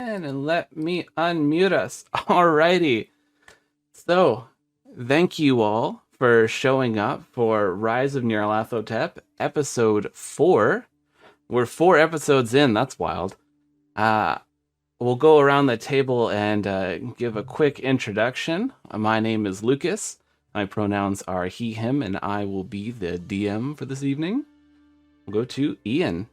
And let me unmute us. Alrighty. So, thank you all for showing up for Rise of Nyarlathotep, episode 4. We're 4 episodes in, that's wild. We'll go around the table and give a quick introduction. My name is Lucas. My pronouns are he, him, and I will be the DM for this evening. We'll go to Ian.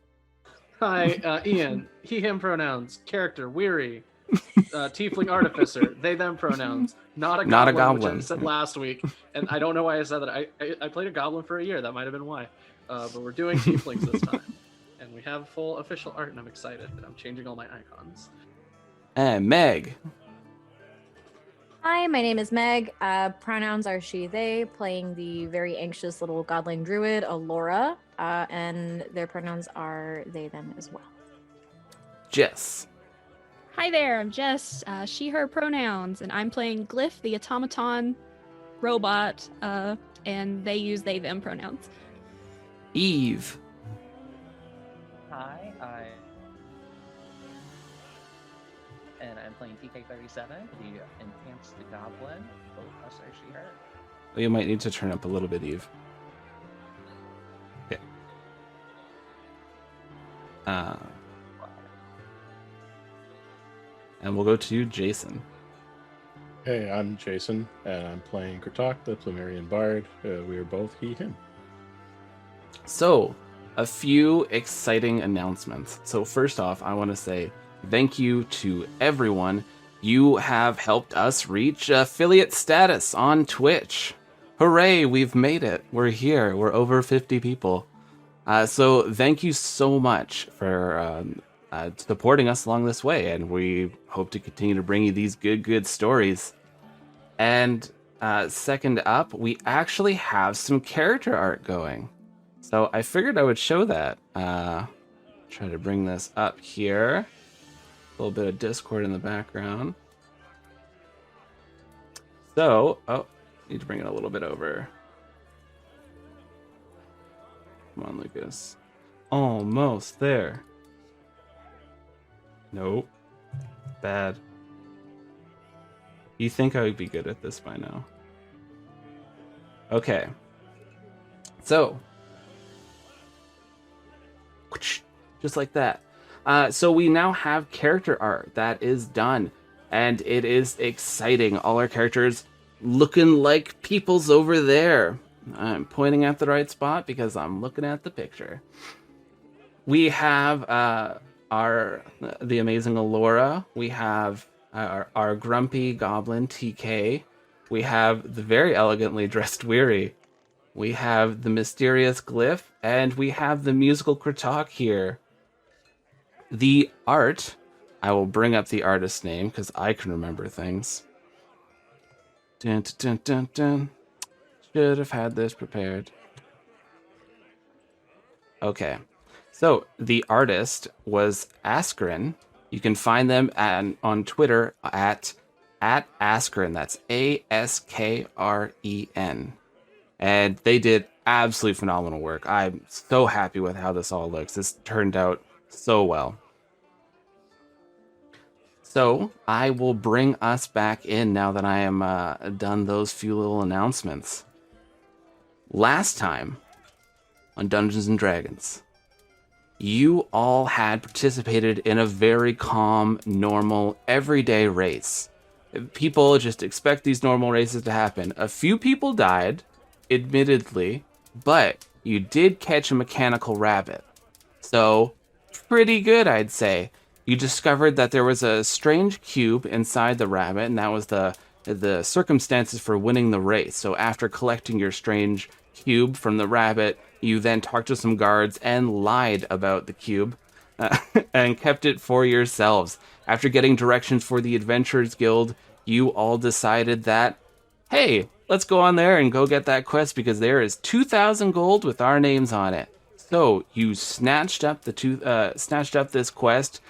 Hi, Ian. He, him pronouns. Character, weary. Tiefling artificer. They, them pronouns. Not a goblin, which I said last week. And I don't know why I said that. I played a goblin for a year. That might have been why. But we're doing tieflings this time. And we have full official art, and I'm excited. I'm changing all my icons. And Meg. Hi, my name is Meg. Pronouns are she, they, playing the very anxious little godling druid, Alora, and their pronouns are they, them as well. Jess. Hi there, I'm Jess, she, her pronouns, and I'm playing Glyph, the automaton robot, and they use they, them pronouns. Eve. Hi, I'm playing TK37, the enhanced goblin, both us are she, her. Well, you might need to turn up a little bit, Eve. Okay. And we'll go to Jason. Hey, I'm Jason, and I'm playing Kratok, the Plumerian Bard. We are both he, him. So, a few exciting announcements. So first off, I want to say thank you to everyone. You have helped us reach affiliate status on Twitch. Hooray, we've made it. We're here. We're over 50 people. So thank you so much for supporting us along this way, and we hope to continue to bring you these good stories. And second up, we actually have some character art going. So I figured I would show that. Try to bring this up here. A little bit of Discord in the background. So, need to bring it a little bit over. Come on, Lucas. Almost there. Nope. Bad. You think I would be good at this by now? Okay. So, just like that. So we now have character art that is done, and it is exciting. All our characters looking like people's over there. I'm pointing at the right spot because I'm looking at the picture. We have the amazing Alora. We have our grumpy goblin TK. We have the very elegantly dressed Weary. We have the mysterious Glyph, and we have the musical Kratok here. The art, I will bring up the artist's name because I can remember things. Dun, dun, dun, dun. Should have had this prepared. Okay, so the artist was Askren. You can find them on Twitter at Askren. That's Askren. And they did absolutely phenomenal work. I'm so happy with how this all looks. This turned out so well. So I will bring us back in now that I am done those few little announcements. Last time on Dungeons and Dragons, you all had participated in a very calm, normal, everyday race. People just expect these normal races to happen. A few people died, admittedly, but you did catch a mechanical rabbit. So, pretty good, I'd say. You discovered that there was a strange cube inside the rabbit, and that was the circumstances for winning the race. So after collecting your strange cube from the rabbit, you then talked to some guards and lied about the cube and kept it for yourselves. After getting directions for the Adventurers Guild, you all decided that, hey, let's go on there and go get that quest because there is 2,000 gold with our names on it. So you snatched up this quest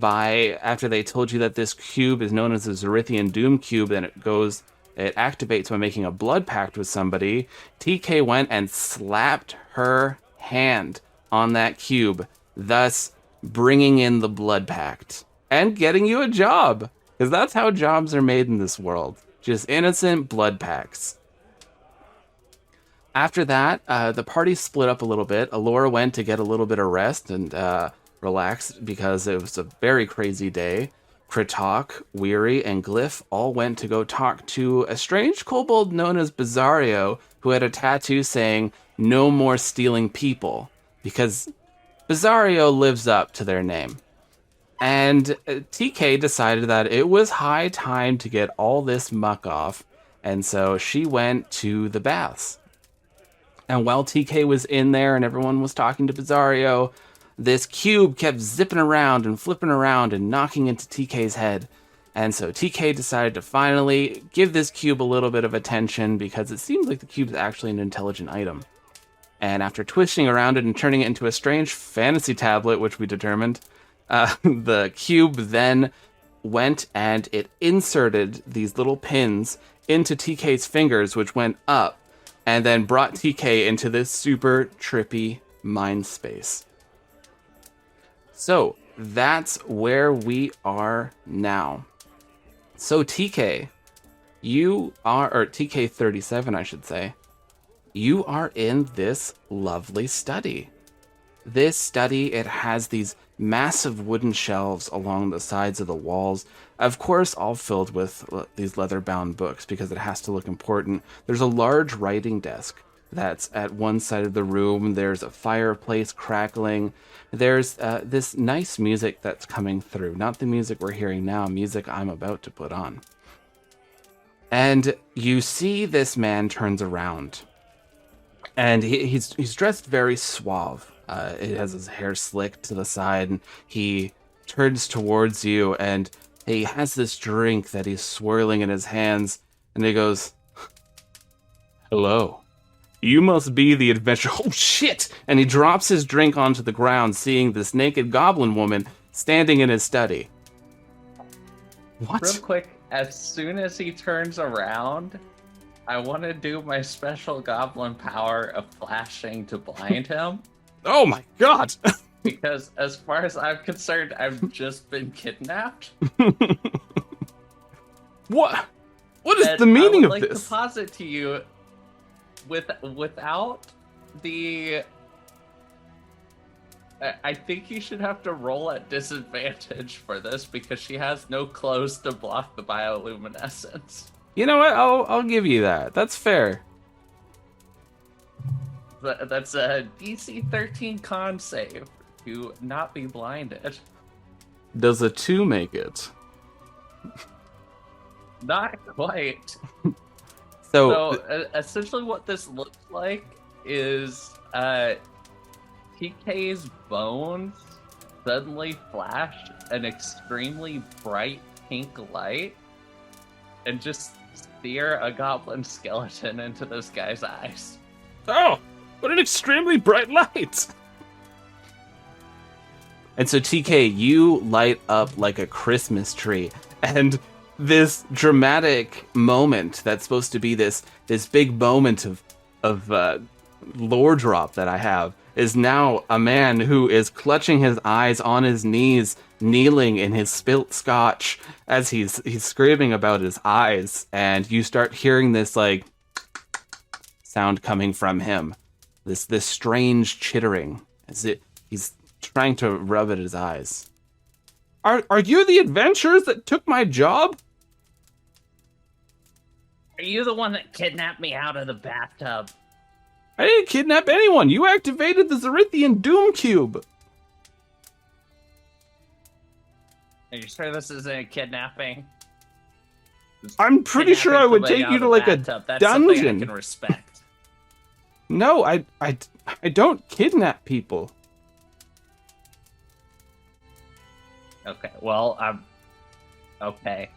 after they told you that this cube is known as the Zerithian Doom Cube, and it activates by making a blood pact with somebody. TK went and slapped her hand on that cube, thus bringing in the blood pact. and getting you a job. Because that's how jobs are made in this world. Just innocent blood packs. After that, the party split up a little bit. Alora went to get a little bit of rest and relax because it was a very crazy day. Kritok, Weary, and Glyph all went to go talk to a strange kobold known as Bizarrio, who had a tattoo saying, "No more stealing people," because Bizarrio lives up to their name. And TK decided that it was high time to get all this muck off, and so she went to the baths. And while TK was in there and everyone was talking to Bizarrio, this cube kept zipping around and flipping around and knocking into TK's head. And so TK decided to finally give this cube a little bit of attention because it seems like the cube's actually an intelligent item. And after twisting around it and turning it into a strange fantasy tablet, which we determined, the cube then went and it inserted these little pins into TK's fingers, which went up, and then brought TK into this super trippy mind space. So that's where we are now. So TK, you are, or TK37, I should say, you are in this lovely study. This study, it has these massive wooden shelves along the sides of the walls, of course all filled with these leather-bound books because it has to look important. There's a large writing desk that's at one side of the room. There's a fireplace crackling. There's this nice music that's coming through. Not the music we're hearing now, music I'm about to put on. And you see this man turns around. And he's dressed very suave. It has his hair slicked to the side, and he turns towards you, and he has this drink that he's swirling in his hands, and he goes, "Hello. You must be the adventure." Oh, shit! And he drops his drink onto the ground, seeing this naked goblin woman standing in his study. What? Real quick, as soon as he turns around, I want to do my special goblin power of flashing to blind him. Oh my god! Because as far as I'm concerned, I've just been kidnapped. What? What is And the meaning I would of like this? to posit to you, without the... I think you should have to roll at disadvantage for this because she has no clothes to block the bioluminescence. You know what? I'll give you that. That's fair. That's a DC 13 con save to not be blinded. Does a 2 make it? Not quite. So Essentially what this looks like is TK's bones suddenly flash an extremely bright pink light and just steer a goblin skeleton into this guy's eyes. oh, what an extremely bright light! And so TK, you light up like a Christmas tree, and this dramatic moment that's supposed to be this big moment of lore drop that I have is now a man who is clutching his eyes on his knees, kneeling in his spilt scotch as he's screaming about his eyes, and you start hearing this like sound coming from him, this strange chittering as he's trying to rub at his eyes. Are you the adventurers that took my job? Are you the one that kidnapped me out of the bathtub? I didn't kidnap anyone. You activated the Zerithian Doom Cube. Are you sure this isn't a kidnapping? I'm pretty sure I would take you to like a That's dungeon. something I can respect. No, I don't kidnap people. Okay, well, I'm... Okay.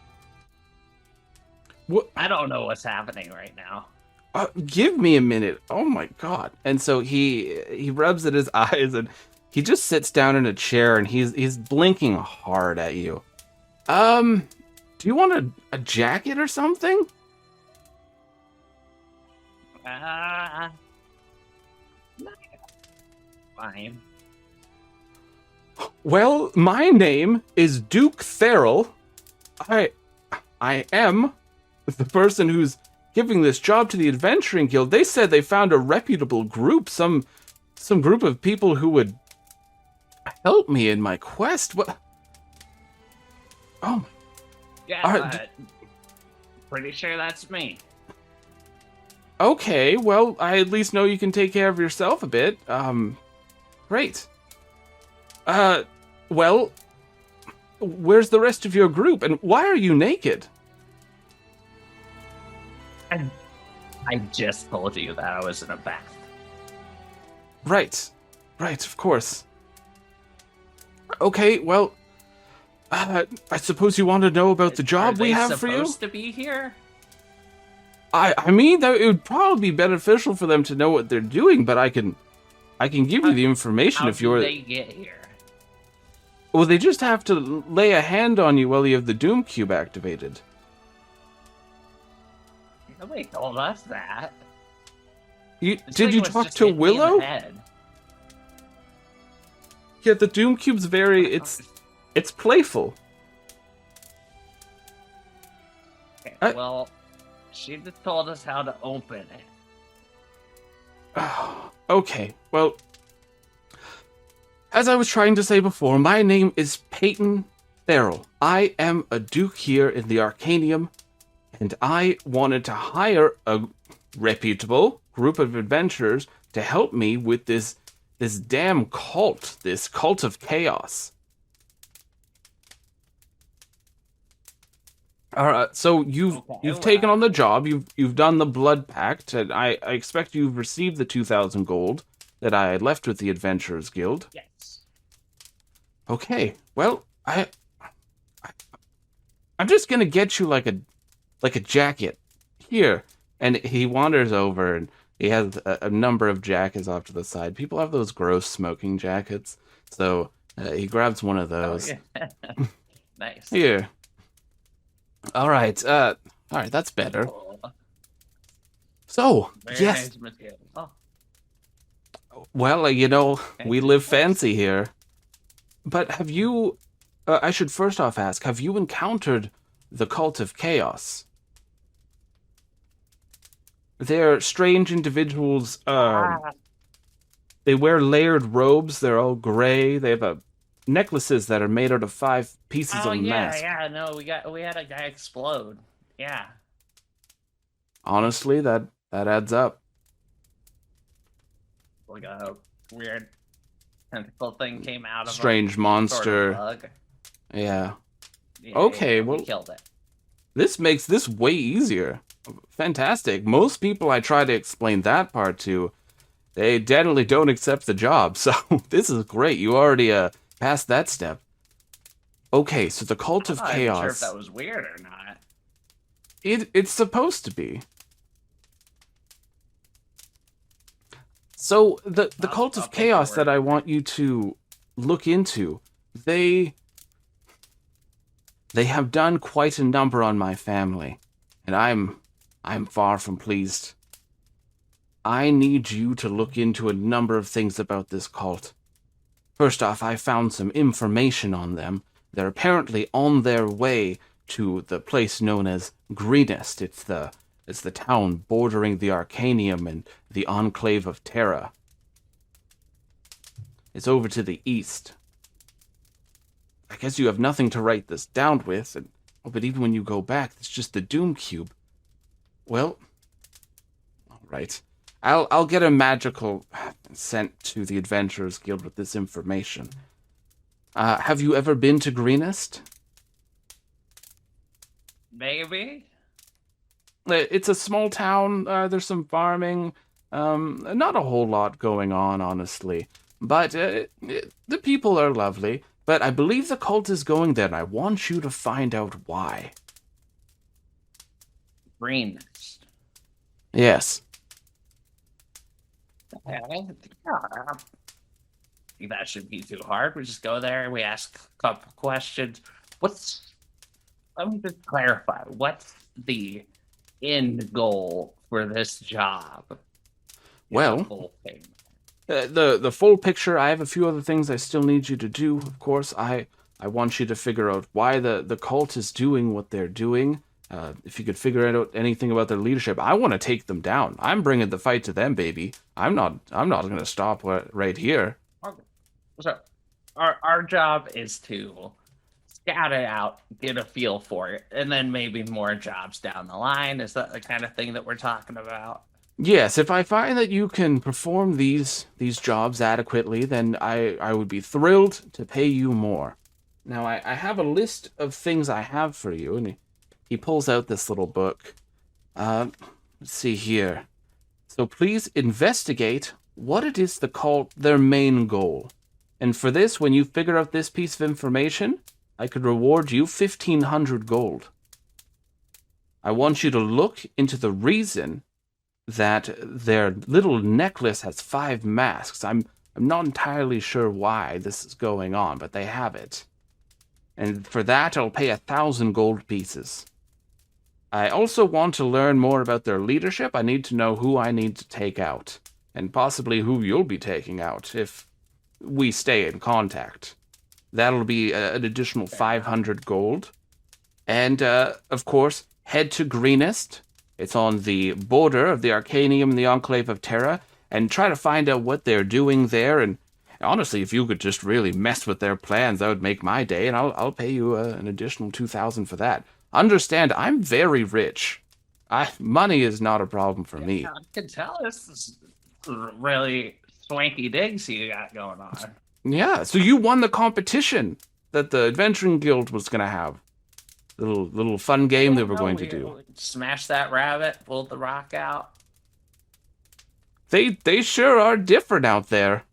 What? I don't know what's happening right now. Give me a minute. Oh my god. And so he rubs at his eyes and he just sits down in a chair and he's blinking hard at you. Do you want a jacket or something? Fine. Well, my name is Duke Therrell. I am the person who's giving this job to the Adventuring Guild. They said they found a reputable group, some group of people who would help me in my quest. What? Oh, Yeah, pretty sure that's me. okay. Well, I at least know you can take care of yourself a bit. Great. Well, where's the rest of your group, and why are you naked? I just told you that I was in a bath. Right, of course. Okay, well, I suppose you want to know about the job we have for you? Are they supposed to be here? I mean, that it would probably be beneficial for them to know what they're doing, but I can give you the information if you're... How do they get here? Well, they just have to lay a hand on you while you have the Doom Cube activated. Nobody told us that. Did you talk to Willow? Yeah, the Doom Cube's very... It's playful. Okay, well, she just told us how to open it. Okay, well... As I was trying to say before, my name is Peyton Therrell. I am a duke here in the Arcanium, and I wanted to hire a reputable group of adventurers to help me with this damn cult, this cult of chaos. Alright, so you've taken on the job, you've done the blood pact, and I expect you've received the 2,000 gold that I had left with the Adventurers Guild. Yes. Okay, well, I'm just gonna get you like a jacket here. And he wanders over and he has a number of jackets off to the side. People have those gross smoking jackets, so he grabs one of those. Oh, yeah. Nice. Here. All right, that's better. Cool. So, Very yes. nice material. Oh. Well, we live fancy here. But have you... I should first off ask, have you encountered the Cult of Chaos? They're strange individuals. They wear layered robes. They're all gray. They have necklaces that are made out of 5 pieces of mask. No, we had a guy explode. Yeah. Honestly, that adds up. Like a weird tentacle thing came out of strange him, monster. sort of bug. Yeah. Yeah, Okay, we well, killed it. This makes this way easier. Fantastic. Most people I try to explain that part to, they definitely don't accept the job. So this is great. You already passed that step. Okay, so the Cult of I'm Chaos. not sure if that was weird or not. It's supposed to be. So the Cult of Chaos that I want you to look into, they have done quite a number on my family, and I'm far from pleased. I need you to look into a number of things about this cult. First off, I found some information on them. They're apparently on their way to the place known as Greenest. It's the town bordering the Arcanium and the Enclave of Terra. It's over to the east. I guess you have nothing to write this down with, but even when you go back, it's just the Doom Cube. Well, all right. I'll get a magical sent to the Adventurers Guild with this information. Have you ever been to Greenest? Maybe. It's a small town. There's some farming. Not a whole lot going on, honestly. But the people are lovely. But I believe the cult is going there, and I want you to find out why. Greenest. Yes. I think that shouldn't be too hard. We just go there, we ask a couple questions. Let me just clarify. What's the end goal for this job? Well, The whole thing. the full picture. I have a few other things I still need you to do. Of course, I want you to figure out why the cult is doing what they're doing. If you could figure out anything about their leadership, I want to take them down. I'm bringing the fight to them, baby. I'm not going to stop right here. So, our job is to scout it out, get a feel for it, and then maybe more jobs down the line. Is that the kind of thing that we're talking about? Yes, if I find that you can perform these jobs adequately, then I would be thrilled to pay you more. Now, I have a list of things I have for you, and he pulls out this little book. Let's see here. So please investigate what it is the cult, their main goal. And for this, when you figure out this piece of information, I could reward you 1,500 gold. I want you to look into the reason that their little necklace has 5 masks. I'm not entirely sure why this is going on, but they have it. And for that, I'll pay 1,000 gold pieces. I also want to learn more about their leadership. I need to know who I need to take out, and possibly who you'll be taking out if we stay in contact. That'll be an additional 500 gold. And, of course, head to Greenest. It's on the border of the Arcanium and the Enclave of Terra, and try to find out what they're doing there. And honestly, if you could just really mess with their plans, that would make my day, and I'll pay you an additional 2,000 for that. Understand, I'm very rich. Money is not a problem for me. I can tell this is really swanky digs you got going on. Yeah, so you won the competition that the Adventuring Guild was going to have. Little fun game they were going to do. Smash that rabbit, pull the rock out. They sure are different out there.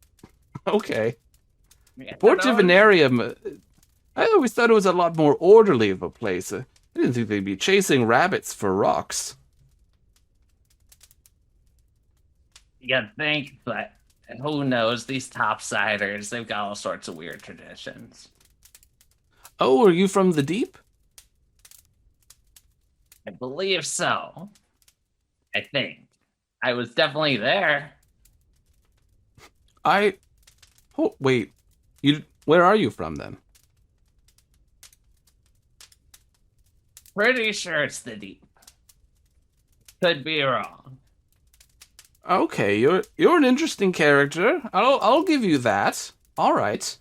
Okay. Yeah, Port Divinarium, I always thought it was a lot more orderly of a place. I didn't think they'd be chasing rabbits for rocks. You'd think, but who knows? These topsiders, they've got all sorts of weird traditions. Oh, are you from the deep? I believe so. I think. I was definitely there. Oh, wait. Where are you from, then? Pretty sure it's the deep. Could be wrong. Okay, you're an interesting character. I'll give you that. All right.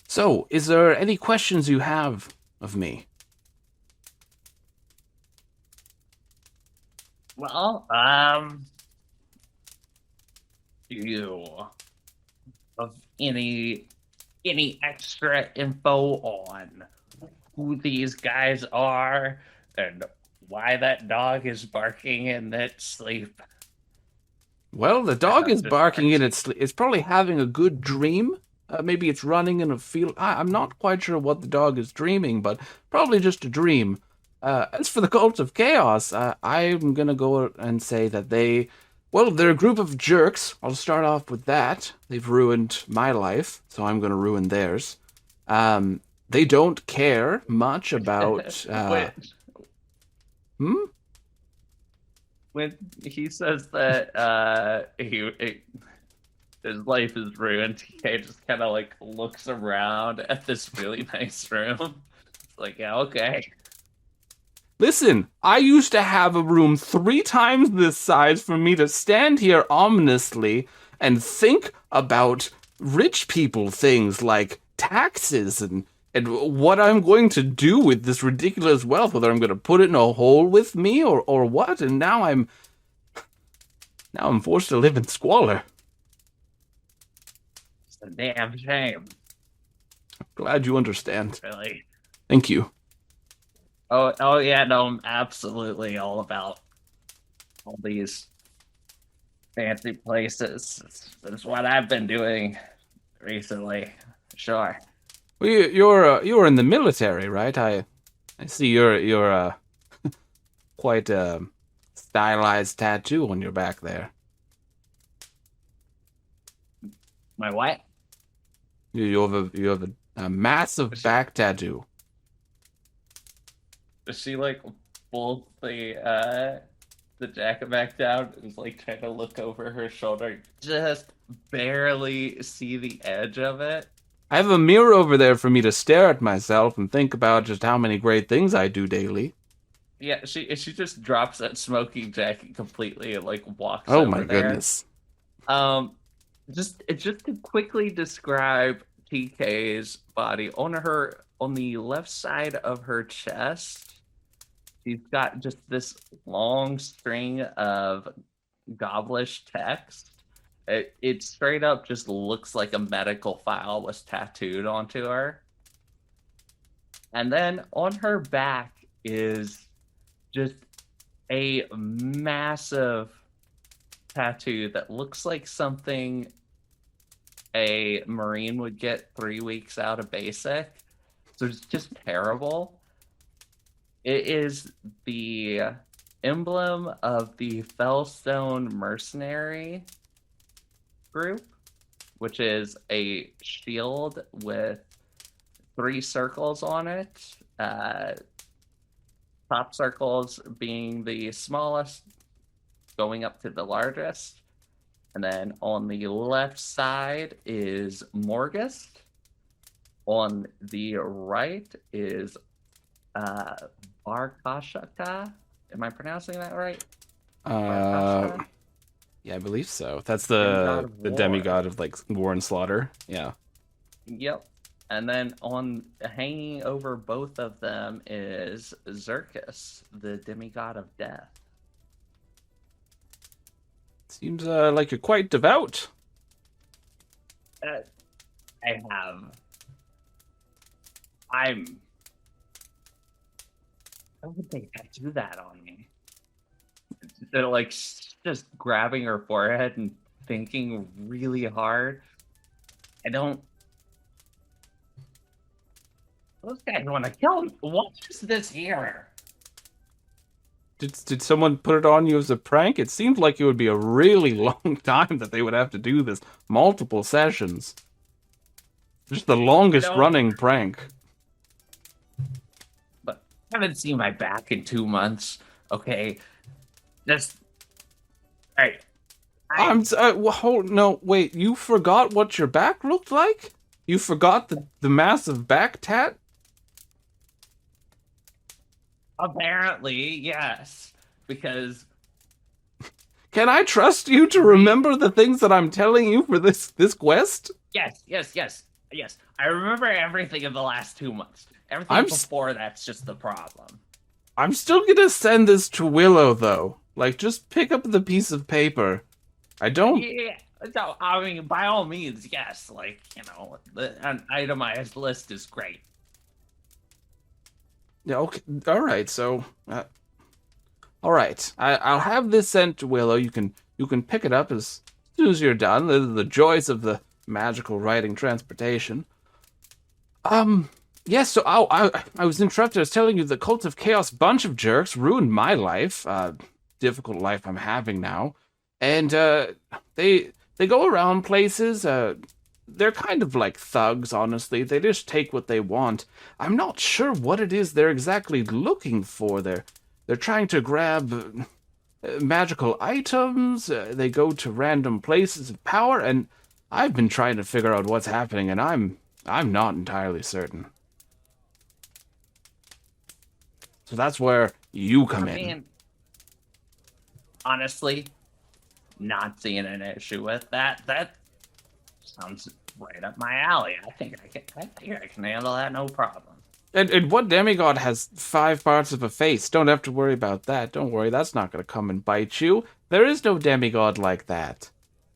So, is there any questions you have of me? Well, do you have any extra info on who these guys are and why that dog is barking in its sleep? Well, the dog is barking in its sleep. It's probably having a good dream. Maybe it's running in a field. I'm not quite sure what the dog is dreaming, but probably just a dream. As for the Cult of Chaos, I'm going to go and say that they're a group of jerks. I'll start off with that. They've ruined my life, so I'm going to ruin theirs. They don't care much about... When he says that his life is ruined, he just kind of like looks around at this really nice room. It's like, yeah, okay. Listen, I used to have a room 3 times this size for me to stand here ominously and think about rich people things like taxes and what I'm going to do with this ridiculous wealth, whether I'm going to put it in a hole with me or what, and now I'm forced to live in squalor. It's a damn shame. Glad you understand. Really. Thank you. Oh yeah, no, I'm absolutely all about all these fancy places. That's what I've been doing recently. Sure. Well, you're in the military, right? I see you're quite a stylized tattoo on your back there. My what? You have a massive back tattoo. Does she like pull the jacket back down and is like trying to look over her shoulder just barely see the edge of it. I have a mirror over there for me to stare at myself and think about just how many great things I do daily. Yeah, she just drops that smoking jacket completely and like walks Oh over my there. goodness. Just to quickly describe TK's body, on the left side of her chest, she's got just this long string of gobblish text. It straight up just looks like a medical file was tattooed onto her. And then on her back is just a massive tattoo that looks like something a Marine would get 3 weeks out of basic. So it's just terrible. It is the emblem of the Fellstone Mercenary group, which is a shield with 3 circles on it. Top circles being the smallest, going up to the largest. And then on the left side is Morgus. On the right is Barkashaka. Am I pronouncing that right? Yeah, I believe so. That's the demigod of like war and slaughter. Yeah. Yep. And then hanging over both of them is Xerxes, the demigod of death. Seems like you're quite devout. I don't think I do that on me. They're like just grabbing her forehead and thinking really hard. Those guys want to kill him. What is this here? Did someone put it on you as a prank? It seemed like it would be a really long time that they would have to do this. Multiple sessions. Just the longest running prank. But I haven't seen my back in 2 months. Okay. Just... Alright. No, wait. You forgot what your back looked like? You forgot the massive back tat? Apparently, yes. Because... Can I trust you to remember the things that I'm telling you for this quest? Yes. I remember everything in the last 2 months. Everything before that's just the problem. I'm still gonna send this to Willow, though. Like, just pick up the piece of paper. I don't... Yeah, no, I mean, by all means, yes. Like, an itemized list is great. Yeah, okay, alright, so... alright, I'll have this sent to Willow. You can pick it up as soon as you're done. The joys of the magical writing transportation. Yes, so I was interrupted. I was telling you the Cult of Chaos bunch of jerks ruined my life. Difficult life I'm having now. And, they go around places, they're kind of like thugs, honestly. They just take what they want. I'm not sure what it is they're exactly looking for. They're trying to grab magical items. They go to random places of power, and I've been trying to figure out what's happening, and I'm not entirely certain. So that's where you come in. Honestly, not seeing an issue with that. That sounds right up my alley. I think I can handle that, no problem. And what demigod has 5 parts of a face? Don't have to worry about that. Don't worry, that's not going to come and bite you. There is no demigod like that.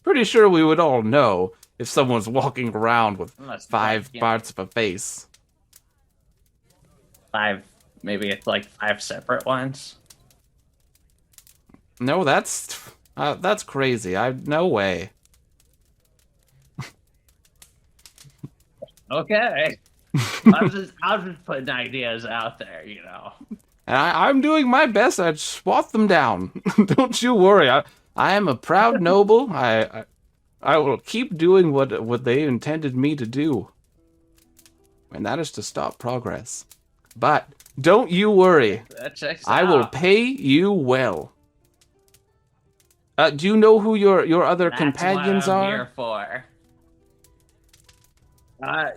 Pretty sure we would all know if someone's walking around with 5 parts of a face. 5, maybe it's like 5 separate ones. No, that's crazy. No way. Okay. I'll just putting ideas out there, And I'm doing my best. I'd swat them down. Don't you worry. I am a proud noble. I will keep doing what they intended me to do. And that is to stop progress. But don't you worry. That checks I out. will pay you well. Do you know who your other That's companions what I'm are? here for.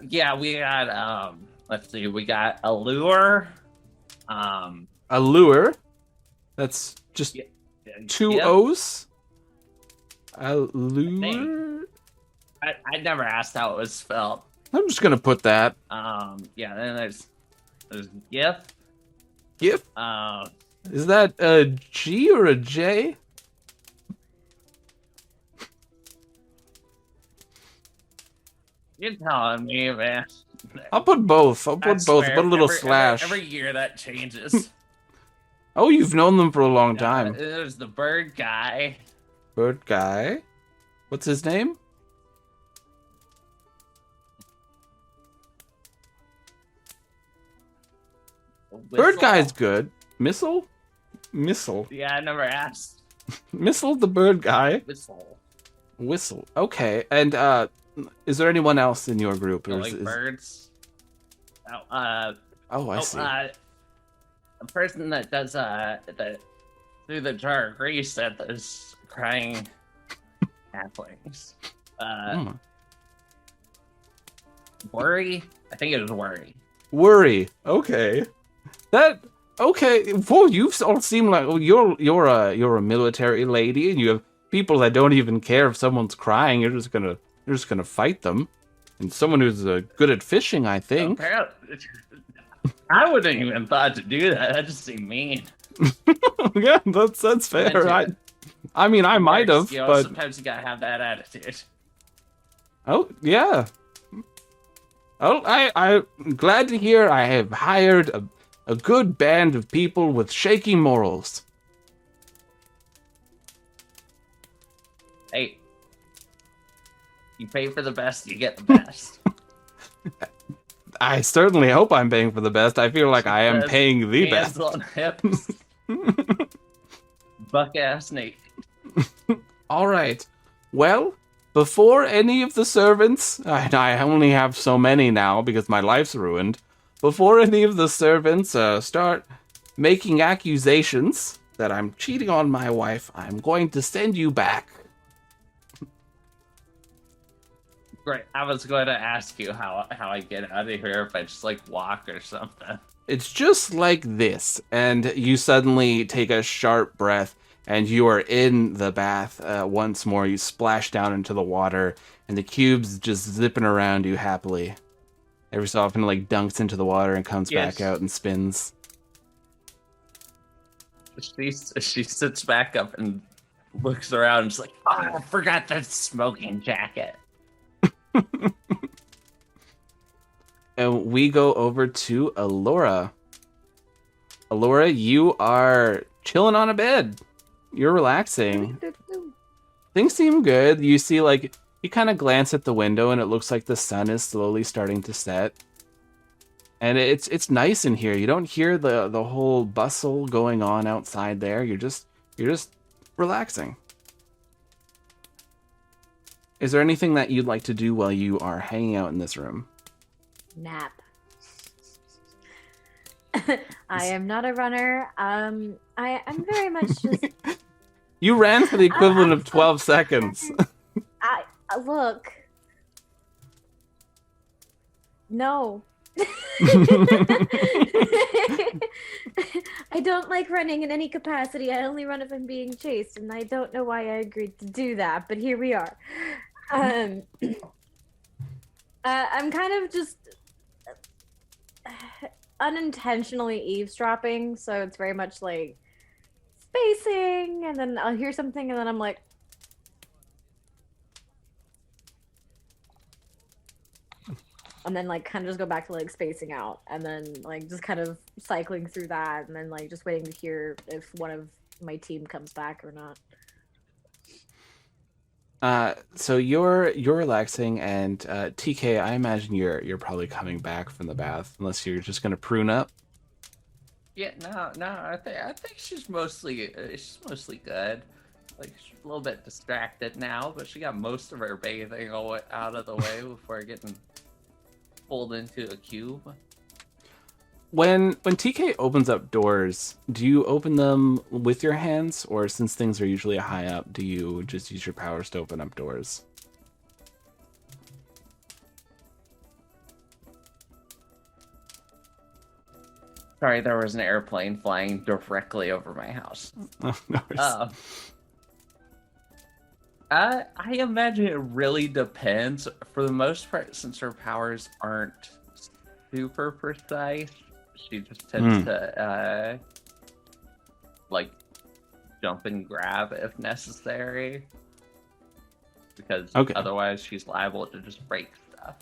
Yeah, we got let's see, we got Allure. Allure. That's just Yeah, two yep, O's. Allure. I never asked how it was spelled. I'm just gonna put that. Yeah, then there's Gif. Gif. Is that a G or a J? You're telling me, man. I'll put both. I'll put both. Swear, Put a little every, slash. Every year that changes. Oh, you've known them for a long time. There's the bird guy. Bird guy. What's his name? Bird guy's good. Missile? Missile. Yeah, I never asked. Missile the bird guy. Whistle. Whistle. Okay. And is there anyone else in your group? You like birds? Oh, I see. A person that does the through the jar of grease said there's crying halflings. Worry? I think it was worry. Worry. Okay. Okay. Well, you all seem like you're a military lady, and you have people that don't even care if someone's crying. You're just gonna fight them. And someone who's good at fishing, I think. Apparently, I wouldn't even thought to do that. That just seemed mean. Yeah, that's fair. I mean, I might have, You know, but sometimes you gotta have that attitude. oh yeah. Oh, I'm glad to hear I have hired a good band of people with shaky morals. Hey, you pay for the best, you get the best. I certainly hope I'm paying for the best. I feel like I am Says paying the hands best. on hips. Buck ass naked. All right. Well, before any of the servants, and I only have so many now because my life's ruined, before any of the servants start making accusations that I'm cheating on my wife, I'm going to send you back. Great. I was going to ask you how I get out of here, if I just like walk or something. It's just like this, and you suddenly take a sharp breath, and you are in the bath once more. You splash down into the water, and the cube's just zipping around you happily. Every so often, it like dunks into the water and comes back out and spins. She sits back up and looks around and is like, oh, I forgot the smoking jacket. And we go over to Alora. Alora, you are chilling on a bed. You're relaxing. Things seem good. You see, like, you kind of glance at the window and it looks like the sun is slowly starting to set. And it's nice in here. You don't hear the whole bustle going on outside there. You're just relaxing. Is there anything that you'd like to do while you are hanging out in this room? Nap. I am not a runner. I'm very much just. You ran for the equivalent of 12 seconds. Look. No. I don't like running in any capacity. I only run if I'm being chased, and I don't know why I agreed to do that, but here we are. I'm kind of just unintentionally eavesdropping, so it's very much like spacing, and then I'll hear something, and then I'm like, and then like kind of just go back to like spacing out, and then like just kind of cycling through that, and then like just waiting to hear if one of my team comes back or not. So you're relaxing, and TK, I imagine you're probably coming back from the bath, unless you're just gonna prune up. Yeah, no. I think she's mostly good. Like, she's a little bit distracted now, but she got most of her bathing out of the way before getting pulled into a cube. when TK opens up doors, do you open them with your hands, or since things are usually high up, do you just use your powers to open up doors? Sorry, there was an airplane flying directly over my house. Oh, no worries. I imagine it really depends. For the most part, since her powers aren't super precise, she just tends to like jump and grab if necessary. Because otherwise she's liable to just break stuff.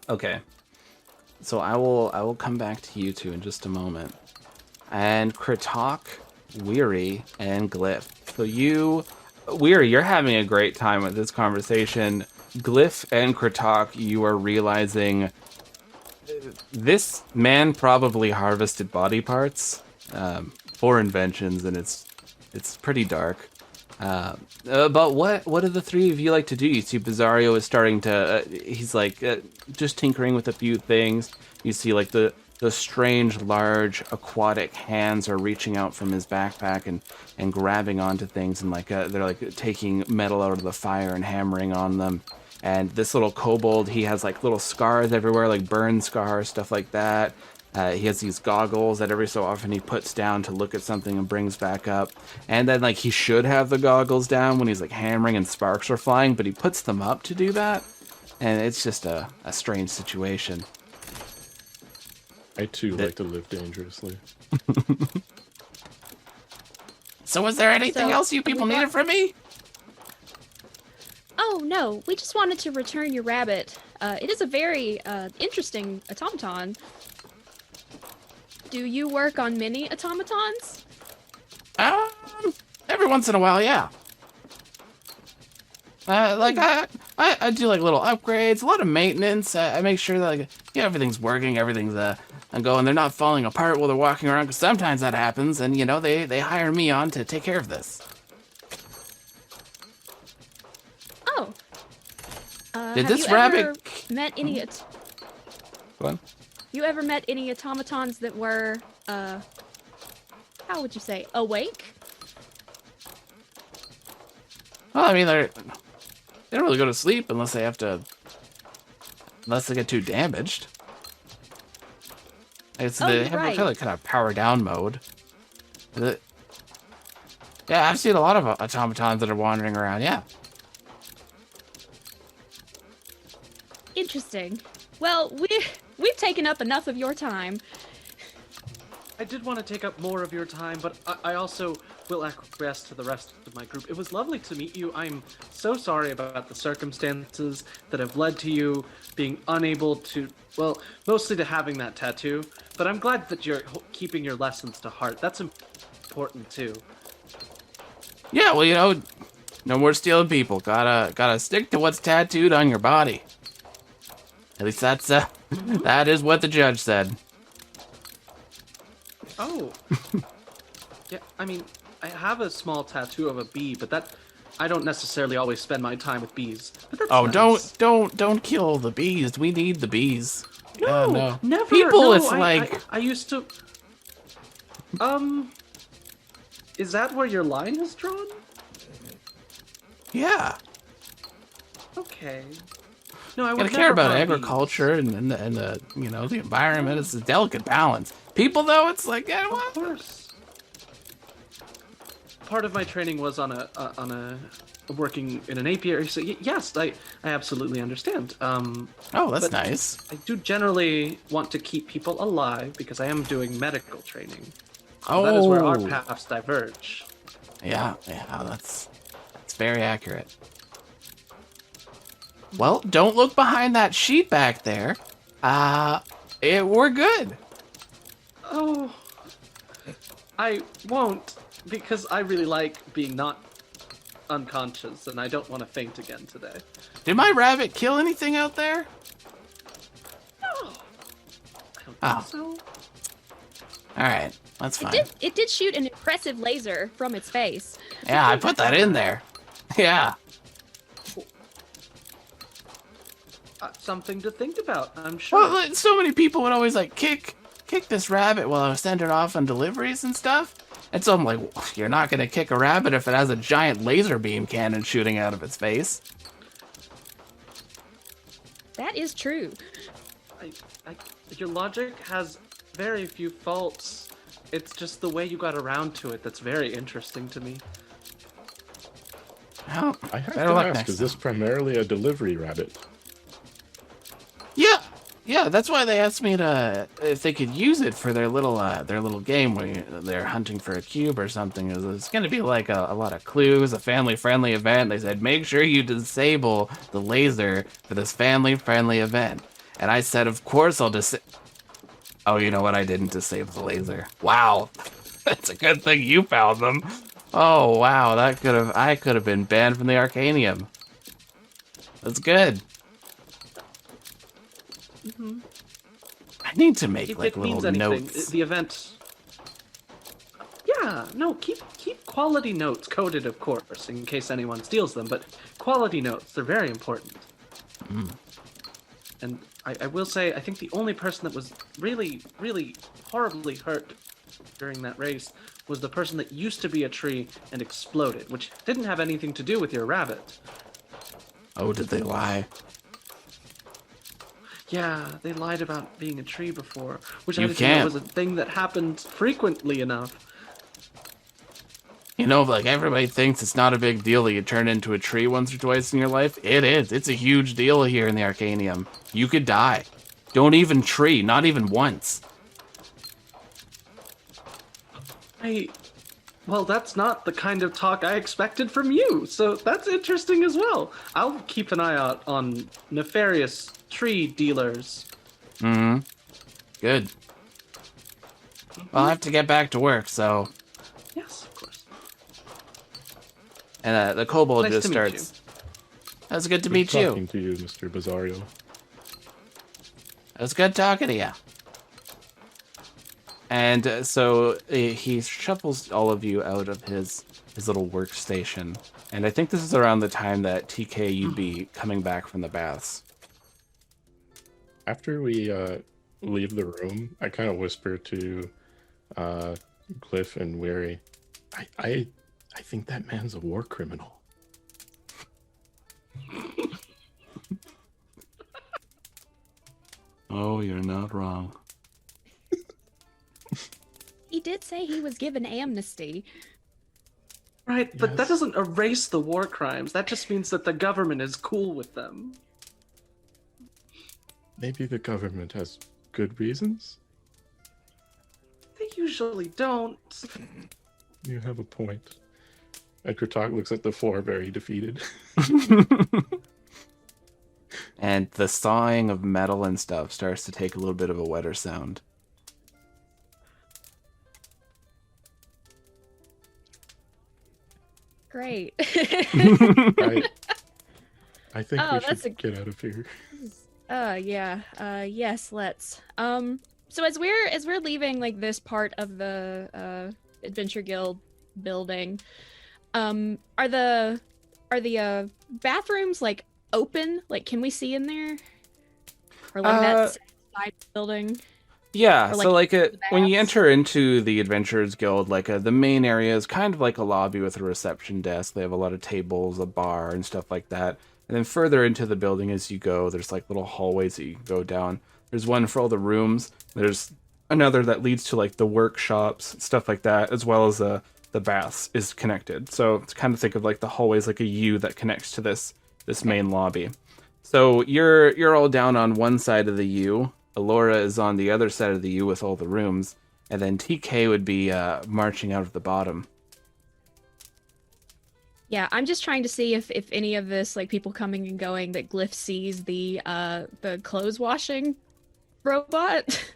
Okay. So I will come back to you two in just a moment. And Kritok, Weary, and Glyph. So you, Weary, you're having a great time with this conversation. Glyph and Kritok, you are realizing this man probably harvested body parts for inventions, and it's pretty dark. But what do the three of you like to do? You see Bizarro is starting to, he's like just tinkering with a few things. You see like the strange large aquatic hands are reaching out from his backpack and grabbing onto things, and like they're like taking metal out of the fire and hammering on them. And this little kobold, he has like little scars everywhere, like burn scars, stuff like that. He has these goggles that every so often he puts down to look at something and brings back up. And then like he should have the goggles down when he's like hammering and sparks are flying, but he puts them up to do that. And it's just a strange situation. I too like to live dangerously. So was there anything else you people needed from me? Oh, no. We just wanted to return your rabbit. It is a very interesting automaton. Do you work on many automatons? Every once in a while, yeah. I do like little upgrades, a lot of maintenance. I make sure that everything's working, everything's going. They're not falling apart while they're walking around, because sometimes that happens, and they hire me on to take care of this. Oh. Did have this you rabbit ever met any? What? You ever met any automatons that were, how would you say, awake? Well, I mean, they don't really go to sleep unless they get too damaged. They have a kind of power down mode. Yeah, I've seen a lot of automatons that are wandering around, yeah. Interesting. Well, we've taken up enough of your time. I did want to take up more of your time, but I also will acquiesce to the rest of my group. It was lovely to meet you. I'm so sorry about the circumstances that have led to you being unable to, well, mostly to having that tattoo, but I'm glad that you're keeping your lessons to heart. That's important too. Yeah, well, no more stealing people. Gotta stick to what's tattooed on your body. At least that is what the judge said. Oh. Yeah, I mean, I have a small tattoo of a bee, but I don't necessarily always spend my time with bees. But that's nice. Don't kill the bees. We need the bees. No, never. People, no, it's like I used to. Is that where your line is drawn? Yeah. Okay. No, I would gotta never care about harm agriculture and the the environment. It's a delicate balance. People, though, it's like, yeah, bees. Of course. Part of my training was on a working in an apiary, so yes, I absolutely understand. Oh, that's nice. I do generally want to keep people alive because I am doing medical training. So that is where our paths diverge. Yeah, that's very accurate. Well, don't look behind that sheet back there. We're good. Oh, I won't, because I really like being not unconscious, and I don't want to faint again today. Did my rabbit kill anything out there? No, I don't think so. All right, that's fine. It did shoot an impressive laser from its face. Yeah, I put that in there. Yeah. something to think about, I'm sure. Well, so many people would always like kick this rabbit while I was sending it off on deliveries and stuff. And so I'm like, well, you're not gonna kick a rabbit if it has a giant laser beam cannon shooting out of its face. That is true. Your logic has very few faults. It's just the way you got around to it that's very interesting to me. Well, I have better to luck ask, next is this primarily a delivery rabbit? Yeah, that's why they asked me if they could use it for their little game where they're hunting for a cube or something. It's going to be like a lot of clues, a family-friendly event. They said, make sure you disable the laser for this family-friendly event. And I said, of course I'll Oh, you know what? I didn't disable the laser. Wow, that's a good thing you found them. Oh wow, I could have been banned from the Arcanium. That's good. Mm-hmm. I need to make If like it means little anything, notes. the event. Yeah, no, keep quality notes coded, of course, in case anyone steals them. But quality notes—they're very important. Mm. And I will say, I think the only person that was really, really horribly hurt during that race was the person that used to be a tree and exploded, which didn't have anything to do with your rabbit. Oh, did they lie? Yeah, they lied about being a tree before, which I You didn't know can't. was a thing that happened frequently enough. You know, like everybody thinks it's not a big deal that you turn into a tree once or twice in your life. It is. It's a huge deal here in the Arcanium. You could die. Don't even tree, not even once. Well, that's not the kind of talk I expected from you, so that's interesting as well. I'll keep an eye out on nefarious tree dealers. Mm-hmm. Good. Well, I have to get back to work, so... Yes, of course. And the kobold Nice just to meet starts... It was good to Good meet you. talking to you, Mr. Bizarro. It was good talking to you. And so he shuffles all of you out of his little workstation. And I think this is around the time that TK, you'd be coming back from the baths. After we leave the room, I kind of whisper to Cliff and Weary, I think that man's a war criminal. Oh, you're not wrong. He did say he was given amnesty. Right, but that Yes. doesn't erase the war crimes. That just means that the government is cool with them. Maybe the government has good reasons? They usually don't. You have a point. And Kratok looks at the floor very defeated. And the sawing of metal and stuff starts to take a little bit of a wetter sound. Great. I think Oh, we that's should get out of here. Yeah. Yes, let's. So as we're leaving like this part of the Adventure Guild building, are the bathrooms like open? Like, can we see in there? Or like that side of the building? Yeah, Or, so like the when you baths? enter into the Adventurers Guild, like the main area is kind of like a lobby with a reception desk. They have a lot of tables, a bar, and stuff like that. And then further into the building as you go, there's like little hallways that you can go down. There's one for all the rooms. There's another that leads to like the workshops, stuff like that, as well as the baths is connected. So to kind of think of like the hallways like a U that connects to this main lobby. So you're all down on one side of the U. Alora is on the other side of the U with all the rooms, and then TK would be marching out of the bottom. Yeah, I'm just trying to see if any of this, like people coming and going, that Glyph sees the clothes washing robot.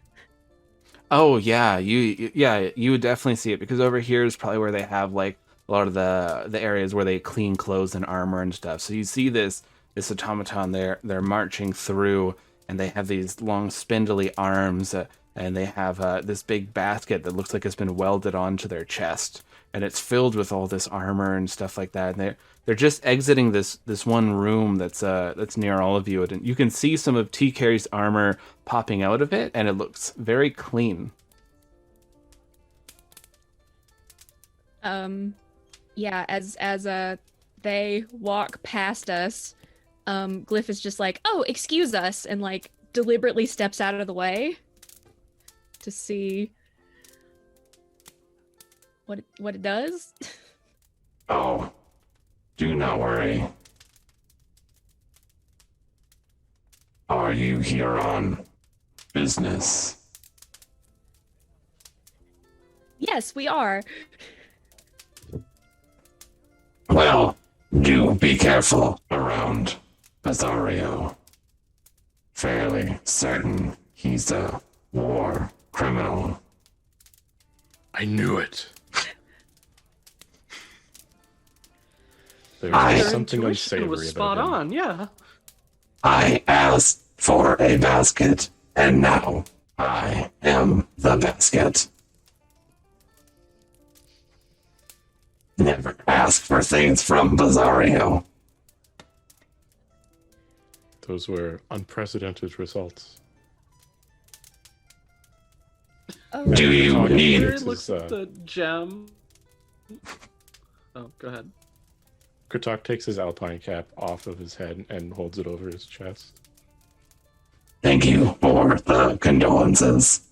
Oh yeah, you would definitely see it, because over here is probably where they have like a lot of the areas where they clean clothes and armor and stuff. So you see this automaton they're marching through, and they have these long spindly arms and they have this big basket that looks like it's been welded onto their chest, and it's filled with all this armor and stuff like that. And they're just exiting this one room that's near all of you, and you can see some of TK's armor popping out of it, and it looks very clean. Yeah, as they walk past us, Glyph is just like, "Oh, excuse us," and like deliberately steps out of the way to see what it does. Oh, do not worry. Are you here on business? Yes, we are. Well, do be careful around Bazario. Fairly certain he's a war criminal. I knew it. There I- was something Intuition unsavory was about spot him. on, yeah. I asked for a basket, and now I am the basket. Never ask for things from Bazario. Those were unprecedented results. Oh, Do you Talking need- Weary This looks is, at the gem. Oh, go ahead. Kritok takes his alpine cap off of his head and holds it over his chest. Thank you for the condolences.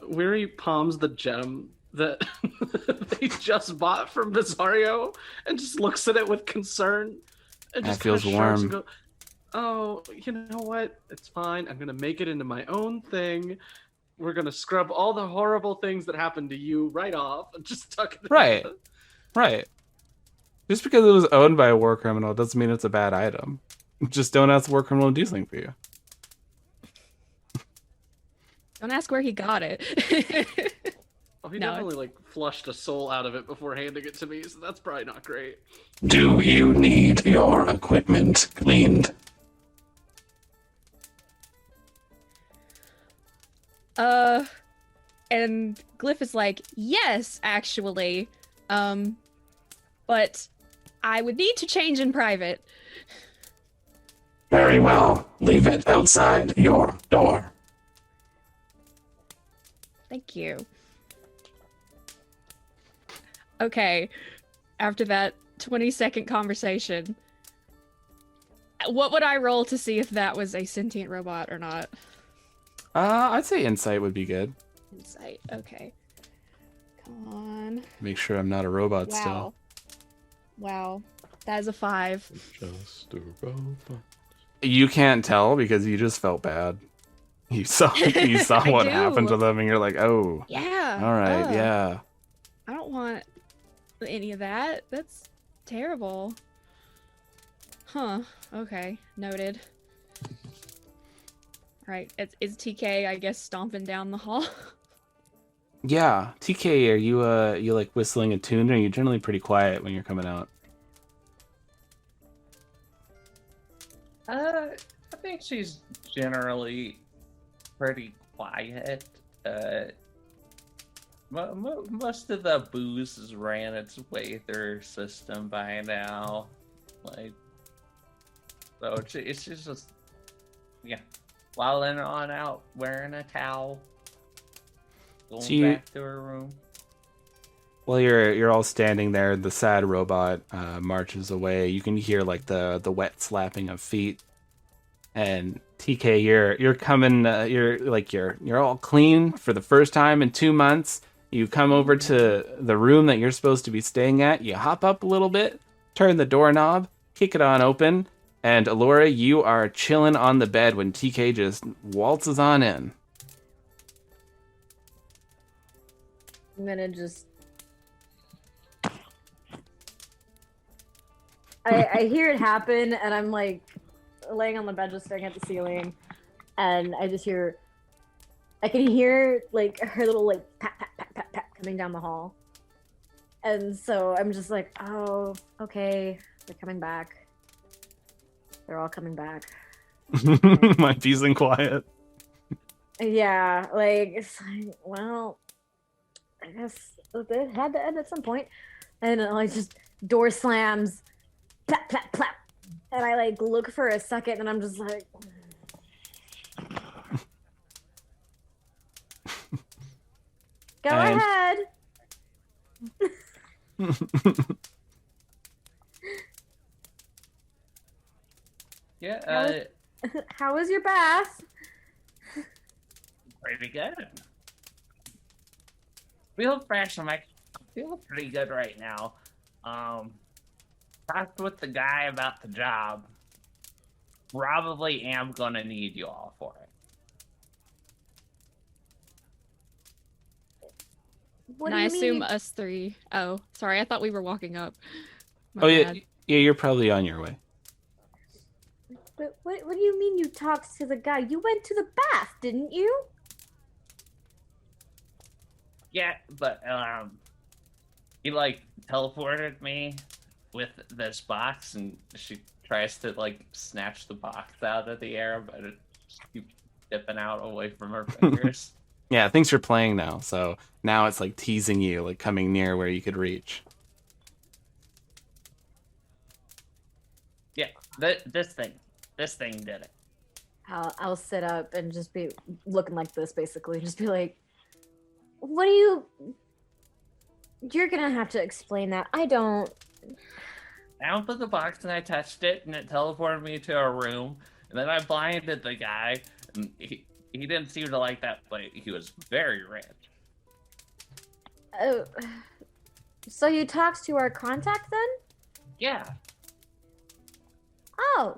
Weary palms the gem that they just bought from Bizarrio and just looks at it with concern and That just feels kinda shrugs warm. and goes, "Oh, you know what? It's fine. I'm gonna make it into my own thing. We're gonna scrub all the horrible things that happened to you right off and just tuck it." Right. Right. Just because it was owned by a war criminal doesn't mean it's a bad item. Just don't ask the war criminal to do something for you. don't ask where he got it. Oh, he No, definitely like flushed a soul out of it before handing it to me, so that's probably not great. Do you need your equipment cleaned? And Glyph is like, yes, actually. But I would need to change in private. Very well. Leave it outside your door. Thank you. Okay. After that 20-second conversation, what would I roll to see if that was a sentient robot or not? I'd say insight would be good. Insight. Okay. Come on. Make sure I'm not a robot Wow. still. Wow. That is a 5. Just a robot. You can't tell because you just felt bad. You saw I what do. happened to them, and you're like, oh, Yeah. all right, ugh. yeah. I don't want any of that. That's terrible. Huh. Okay. Noted. Right. Is TK, I guess, stomping down the hall? Yeah, TK, are you like whistling a tune, or are you generally pretty quiet when you're coming out? I think she's generally pretty quiet. Most of the booze has ran its way through her system by now. Like, so it's just, yeah, wilding on out, wearing a towel, going So you- back to her room. While you're all standing there, the sad robot marches away. You can hear like the wet slapping of feet. And TK, you're coming. You're all clean for the first time in 2 months. You come over to the room that you're supposed to be staying at. You hop up a little bit, turn the doorknob, kick it on open, and Alora, you are chilling on the bed when TK just waltzes on in. I'm gonna just. I hear it happen, and I'm like laying on the bed, just staring at the ceiling, and I just hear. I can hear like her little like pat pat pat pat pat coming down the hall, and so I'm just like, oh, okay, they're coming back. They're all coming back. My peace and quiet. Yeah, like, it's like, well, I guess it had to end at some point. And like just door slams, plap, plap, plap. And I like look for a second and I'm just like, go And- ahead. Yeah, How was your bath? pretty good. Feel fresh. Feel pretty good right now. Talked with the guy about the job. Probably am gonna need you all for it. What And do I you assume mean? us three. Oh, sorry. I thought we were walking up. My Oh yeah, bad. yeah. You're probably on your way. But what do you mean you talked to the guy? You went to the bath, didn't you? Yeah, but he like teleported me with this box, and she tries to like snatch the box out of the air, but it just keeps dipping out away from her fingers. Yeah, things are playing now, so now it's like teasing you, like coming near where you could reach. Yeah, this thing did it. I'll sit up and just be looking like this, basically. Just be like, what do you... You're gonna have to explain that. I don't... I opened the box and I touched it, and it teleported me to a room. And then I blinded the guy, and he didn't seem to like that, but he was very rich. Oh, so you talked to our contact then? Yeah, Oh.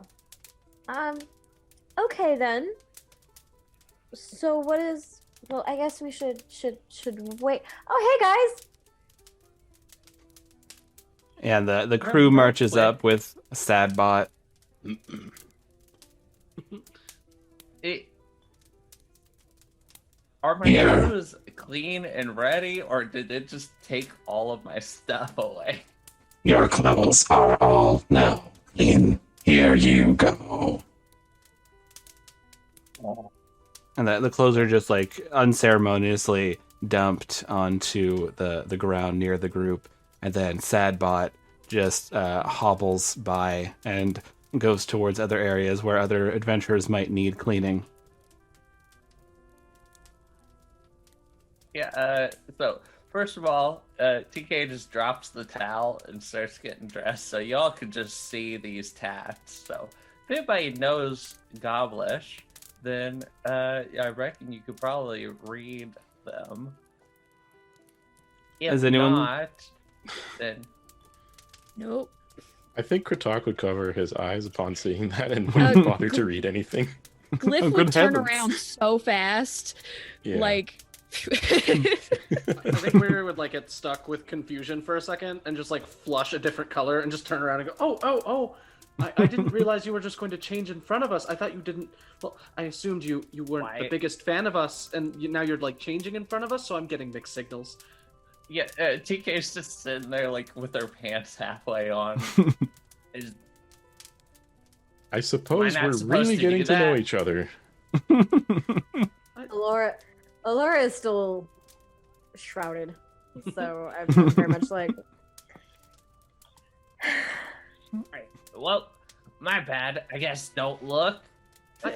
Okay then. So what is... Well, I guess we should wait. Oh, hey guys! And the crew marches quick. up with Sadbot. Are my Yeah. clothes clean and ready, or did it just take all of my stuff away? Your clothes are all now clean. Here you go. And the clothes are just like unceremoniously dumped onto the ground near the group. And then Sadbot just hobbles by and goes towards other areas where other adventurers might need cleaning. Yeah, so first of all, TK just drops the towel and starts getting dressed, so y'all could just see these tats. So if anybody knows Goblish, then I reckon you could probably read them. If Has anyone- not, then Nope. I think Kratok would cover his eyes upon seeing that and wouldn't bother to read anything. Glyph Oh, would good turn heavens. around so fast. Yeah. Like. I think we would like get stuck with confusion for a second and just like flush a different color and just turn around and go, oh, I didn't realize you were just going to change in front of us. I thought you didn't. Well, I assumed you weren't the Why? biggest fan of us, and now you're like changing in front of us, so I'm getting mixed signals. yeah, TK's just sitting there like with her pants halfway on. Is- I suppose Am I not we're supposed really to getting do to know that? each other. Alora is still shrouded. So I'm very much like... Right. Well, my bad. I guess don't look.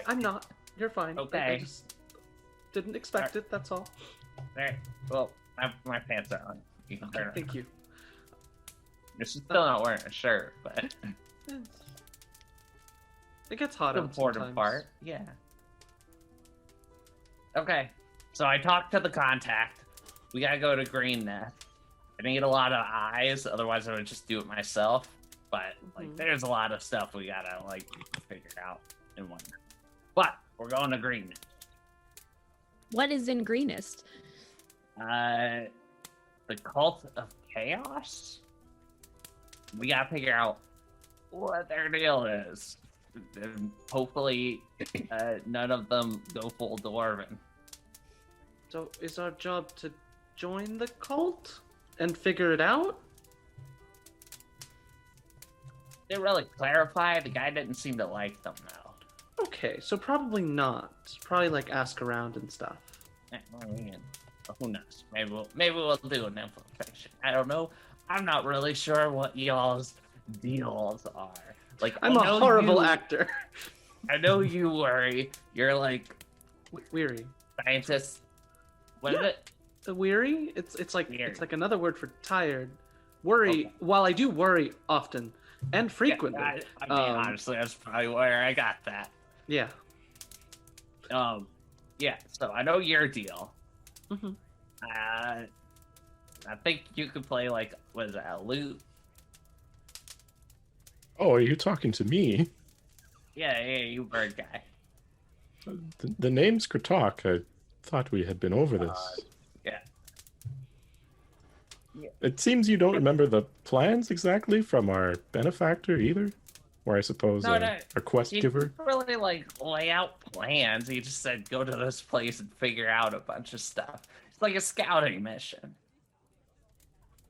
I'm not. You're fine. I Okay. just didn't expect it. That's all. Alright. Well, my pants are on. You can turn around. Thank you. You're still not wearing a shirt, but It gets hot the out important sometimes. part. Yeah. Okay. So I talked to the contact. We gotta go to Green Nest. I need a lot of eyes, otherwise I would just do it myself. But like, Mhm. there's a lot of stuff we gotta like figure out in one. But we're going to Green Nest. What is in greenest? The Cult of Chaos? We gotta figure out what their deal is. And hopefully, none of them go full Dwarven. So is our job to join the cult and figure it out? Didn't really clarify. The guy didn't seem to like them, though. Okay, so probably not. Probably like ask around and stuff. Who knows? Maybe we'll do an infiltration. I don't know. I'm not really sure what y'all's deals are. Like, I'm a horrible actor. I know you worry. You're like Weary. scientist. What is it? Weary? It's like Weary. it's like another word for tired. Worry. Okay. While I do worry often and frequently. Yeah, I mean, honestly, that's probably where I got that. Yeah. Yeah. So I know your deal. Mhm. I think you could play like, what is that, a lute? Oh, are you talking to me? Yeah, you bird guy. The name's Kratok. I thought we had been over this. Yeah. It seems you don't remember the plans exactly from our benefactor either, or I suppose No, our quest He giver. didn't really like lay out plans. He just said go to this place and figure out a bunch of stuff. It's like a scouting mission.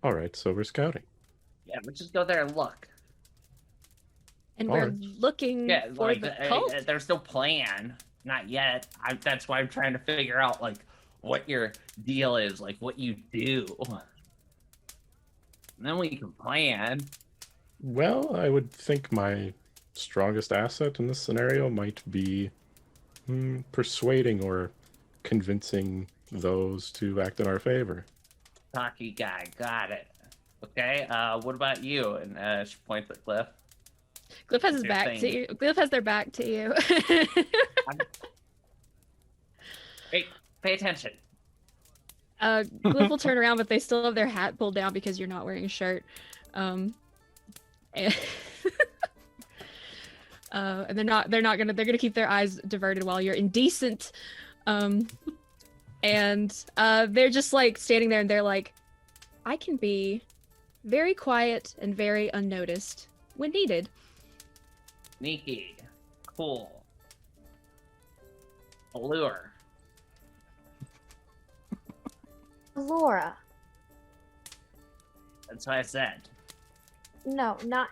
All right, so we're scouting. Yeah, but just go there and look. And All we're right. looking Yeah, for like the cult. there's no plan, not yet. That's why I'm trying to figure out like what your deal is, like what you do. And then we can plan. Well, I would think my strongest asset in this scenario might be persuading or convincing those to act in our favor. Talky guy, got it. Okay, what about you? And she points at Cliff. Cliff has his Your back thing. to you. Cliff has their back to you. Hey, pay attention. Cliff will turn around, but they still have their hat pulled down because you're not wearing a shirt. And, and they're gonna keep their eyes diverted while you're indecent. And they're just like standing there and they're like, I can be very quiet and very unnoticed when needed. Sneaky. Cool. Allure. Laura. That's what I said. No, not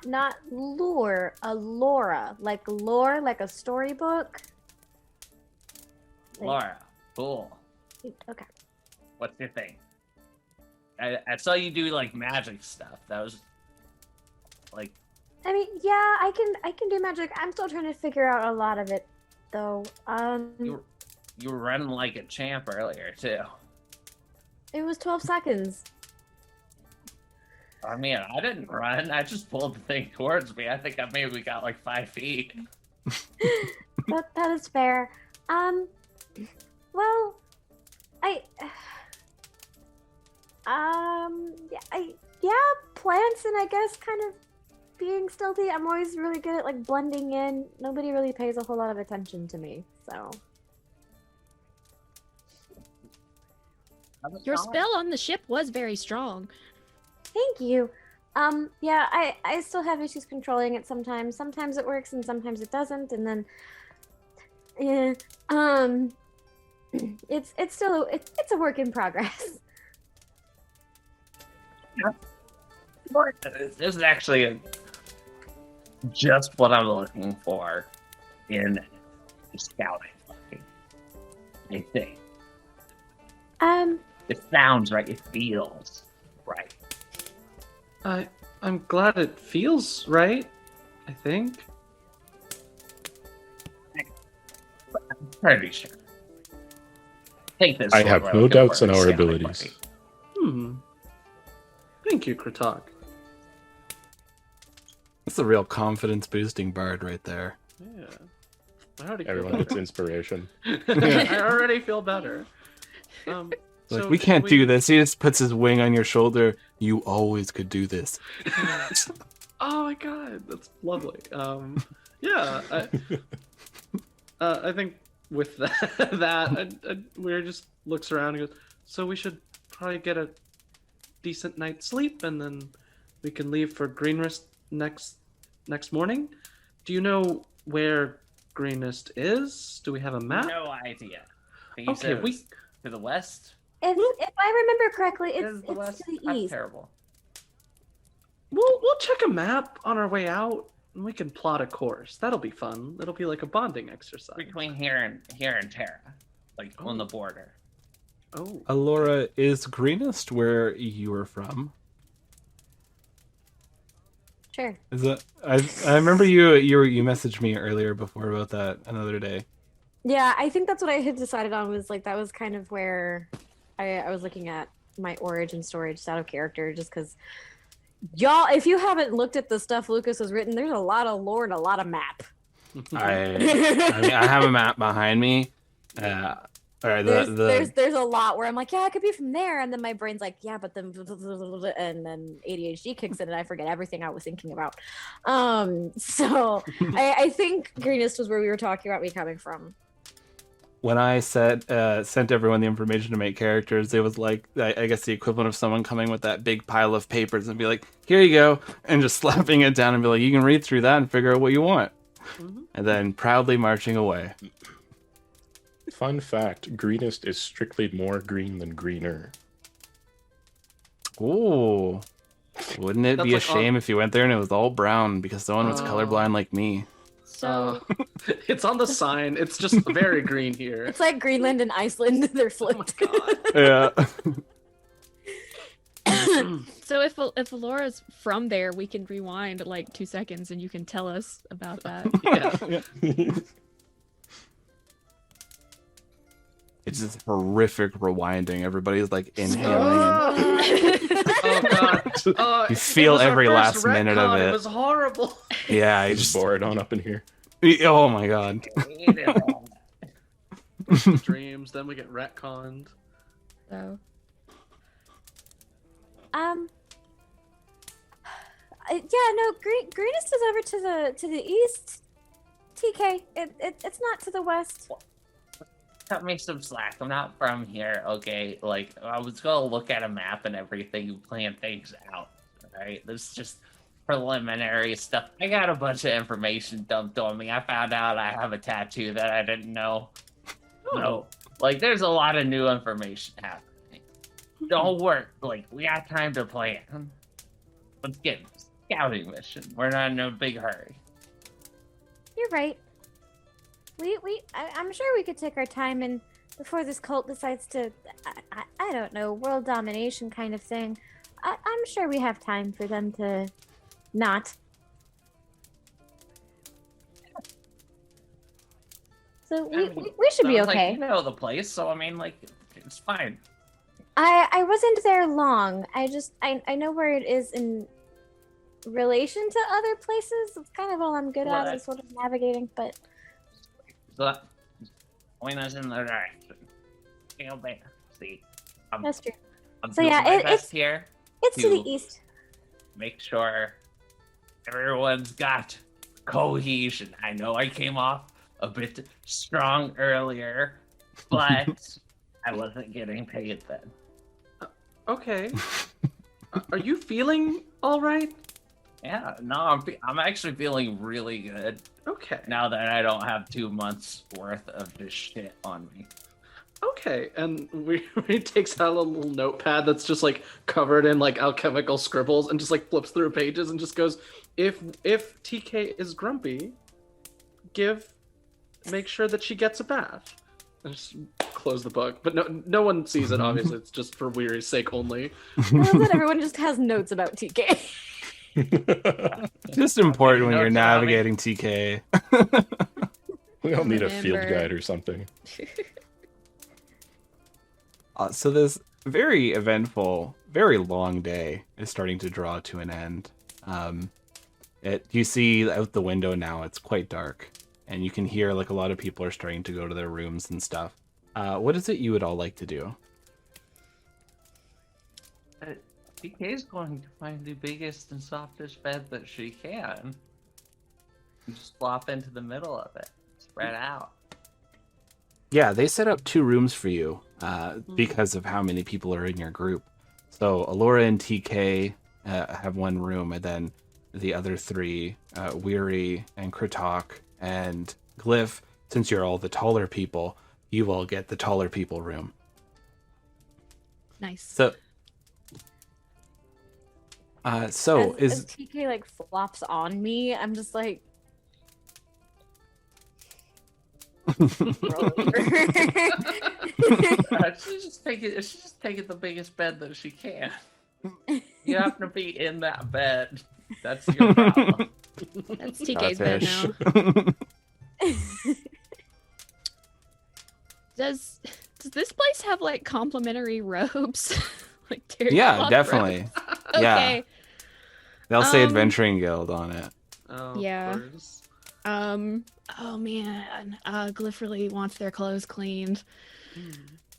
lure. A Laura, like lore, like a storybook. Like- Laura. Cool. Okay. What's your thing? I saw you do like magic stuff. That was like I mean, yeah, I can do magic. I'm still trying to figure out a lot of it, though. you were running like a champ earlier too. It was 12 seconds. I mean, I didn't run. I just pulled the thing towards me. I think I maybe got like 5 feet. That is fair. Well, yeah, plants and I guess kind of being stealthy. I'm always really good at like blending in. Nobody really pays a whole lot of attention to me, so. Your spell on the ship was very strong. Thank you. Yeah, I still have issues controlling it sometimes. Sometimes it works and sometimes it doesn't, and then, yeah, it's still it's a work in progress. This is actually just what I'm looking for in scouting. I think it sounds right. It feels right. I'm glad it feels right. I think. I'm pretty sure. Take this. I one have we're no looking doubts for in a our scouting abilities. party. Thank you, Kratok. That's a real confidence boosting bard right there. Yeah. I already Everyone feel gets inspiration. better. I already feel better. Like, So we can't we- do this. He just puts his wing on your shoulder. You always could do this. Oh my god, that's lovely. Yeah, I think with that, Weir just looks around and goes, so we should probably get a decent night's sleep and then we can leave for Greenrest next morning. Do you know where Greenrest is? Do we have a map? No idea. I think you Okay, said it was to the west. If I remember correctly, Is it's the west? to the I'm east. terrible. We'll check a map on our way out. We can plot a course. That'll be fun. It'll be like a bonding exercise. Between here and Terra, like on the border. Oh. Alora, is Greenest where you were from? Sure. Is it? I remember you messaged me earlier before about that another day. Yeah, I think that's what I had decided on, was like that was kind of where I was looking at my origin story just out of character, just because y'all, if you haven't looked at the stuff Lucas has written, there's a lot of lore and a lot of map. I mean, I have a map behind me. There's a lot where I'm like, yeah, I could be from there, and then my brain's like, yeah, but then and then ADHD kicks in and I forget everything I was thinking about. So I think Greenest was where we were talking about me coming from. When I sent everyone the information to make characters, it was like, I guess the equivalent of someone coming with that big pile of papers and be like, here you go, and just slapping it down and be like, you can read through that and figure out what you want. Mm-hmm. And then proudly marching away. Fun fact, Greenest is strictly more green than greener. Ooh. Wouldn't it be a shame if you went there and it was all brown because someone was colorblind like me? So it's on the sign. It's just very green here. It's like Greenland and Iceland. They're flipped. Oh my god. Yeah. So if Alora's from there, we can rewind like 2 seconds and you can tell us about that. Yeah. It's just horrific rewinding. Everybody's like inhaling. Oh god. You feel every last retcon. minute of it. It was horrible. Yeah, I Just just. bore it on up in here. Oh my god. Dreams. Then we get retconned. So yeah, no, Greenest is over to the east. TK, it's not to the west. Cut me some slack. I'm not from here, okay? Like, I was gonna look at a map and everything and plan things out, alright? This is just preliminary stuff. I got a bunch of information dumped on me. I found out I have a tattoo that I didn't know. So, like, there's a lot of new information happening. Don't work. Like, we got time to plan. Let's get scouting mission. We're not in a big hurry. You're right. I'm sure we could take our time and before this cult decides to, I don't know, world domination kind of thing. I'm sure we have time for them to not. So we should be okay. Like, you know the place, so I mean, like, it's fine. I wasn't there long. I know where it is in relation to other places. It's kind of all I'm good at is sort of navigating, but. So, point us in the direction. Feel there. See, That's true. I'm So doing yeah, my best here. It's to the east. Make sure everyone's got cohesion. I know I came off a bit strong earlier, but I wasn't getting paid then. Okay. Are you feeling all right? Yeah, no, I'm actually feeling really good. Okay. Now that I don't have 2 months worth of this shit on me. Okay, and he takes out a little notepad that's just like covered in like alchemical scribbles and just like flips through pages and just goes, if TK is grumpy, make sure that she gets a bath. And just close the book. But no one sees it, obviously. It's just for Weary's sake only. I love that everyone just has notes about TK. Just important when you're navigating TK. We all need a field guide or something. So this very eventful, very long day is starting to draw to an end. You see out the window now, it's quite dark. And you can hear like a lot of people are starting to go to their rooms and stuff. What is it you would all like to do? TK is going to find the biggest and softest bed that she can. And just flop into the middle of it. Spread out. Yeah, they set up 2 rooms for you because of how many people are in your group. So Alora and TK have 1 room, and then the other 3, Weary and Kritok and Glyph, since you're all the taller people, you all get the taller people room. Nice. So So as TK like flops on me, I'm just like roll over. She's just taking the biggest bed that she can. You happen to be in that bed. That's your problem. That's TK's bed fish. now. Does this place have like complimentary robes? Like Yeah, tablecloth definitely. robes? Yeah. Okay. They'll say Um, Adventuring Guild on it. Oh, Yeah. of course. Oh man. Glyph really wants their clothes cleaned. Hmm.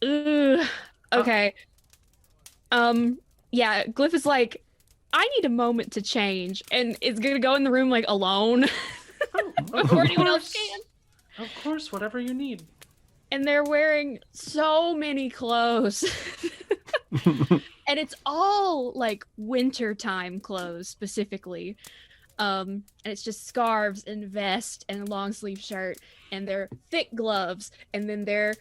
Ugh. Okay. Yeah, Glyph is like, I need a moment to change, and is gonna go in the room like alone before anyone else can. Of course, whatever you need. And they're wearing so many clothes. And it's all like wintertime clothes specifically. And it's just scarves and vest and long sleeve shirt, and they're thick gloves, and then they're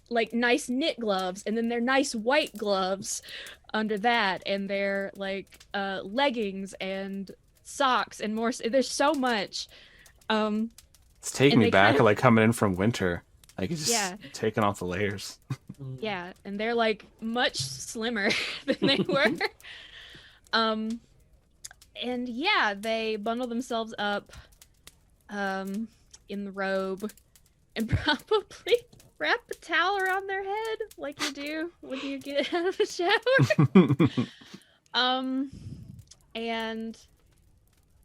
like nice knit gloves, and then they're nice white gloves under that, and they're like leggings and socks and more. There's so much. It's taking And me they back kind of- like coming in from winter. Like it's just Yeah. taking off the layers. Yeah, and they're like much slimmer than they were. And yeah, they bundle themselves up in the robe and probably wrap a towel around their head like you do when you get out of the shower. And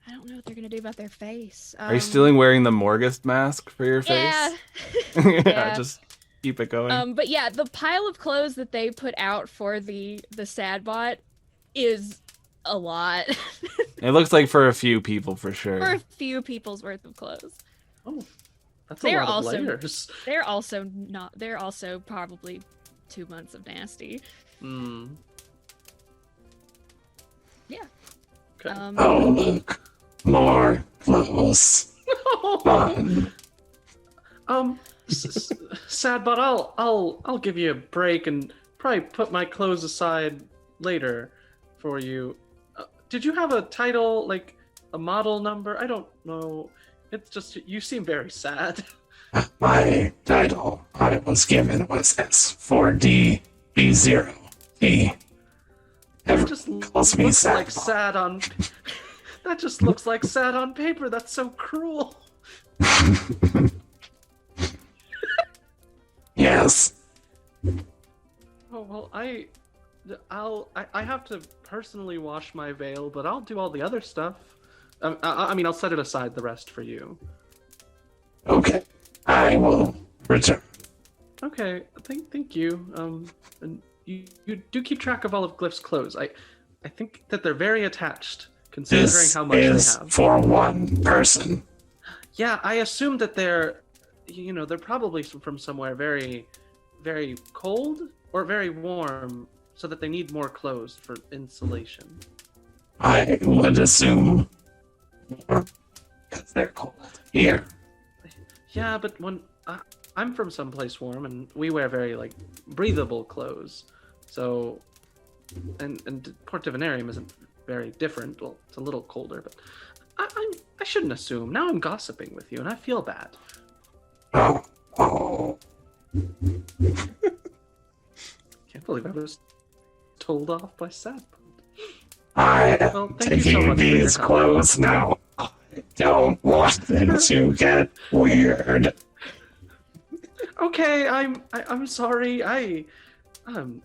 I don't know what they're gonna do about their face. Are you still wearing the Morgus mask for your Yeah. face? Yeah. Just keep it going. But yeah, the pile of clothes that they put out for the sad bot is a lot. It looks like for a few people for sure. For a few people's worth of clothes. Oh, that's They're a lot of also- layers. They're also probably 2 months of nasty. Hmm. Yeah. Okay. Oh, look. More clothes. Fun. Sad, but I'll give you a break and probably put my clothes aside later for you. Did you have a title, like a model number? I don't know. It's just you seem very sad. My title I was given was S4db0t. That Everyone just calls me looks sad. like sad on. That just looks like sad on paper. That's so cruel. Yes. Oh well, I have to personally wash my veil, but I'll do all the other stuff. I mean, I'll set it aside the rest for you. Okay. I will return. Okay, thank you. And you do keep track of all of Glyph's clothes. I think that they're very attached, considering This how much is they have. for one person. Yeah, I assume that they're probably from somewhere very, very cold or very warm, so that they need more clothes for insulation. I would assume more because they're cold here. Yeah, but when I'm from someplace warm, and we wear very like breathable clothes, so and Port Divinarium isn't very different. Well, it's a little colder, but I shouldn't assume. Now I'm gossiping with you, and I feel bad. Oh. Can't believe I was told off by Sad. I Well, am thank you so taking much for your these help. clothes now. I don't want them to get weird. Okay, I'm sorry. I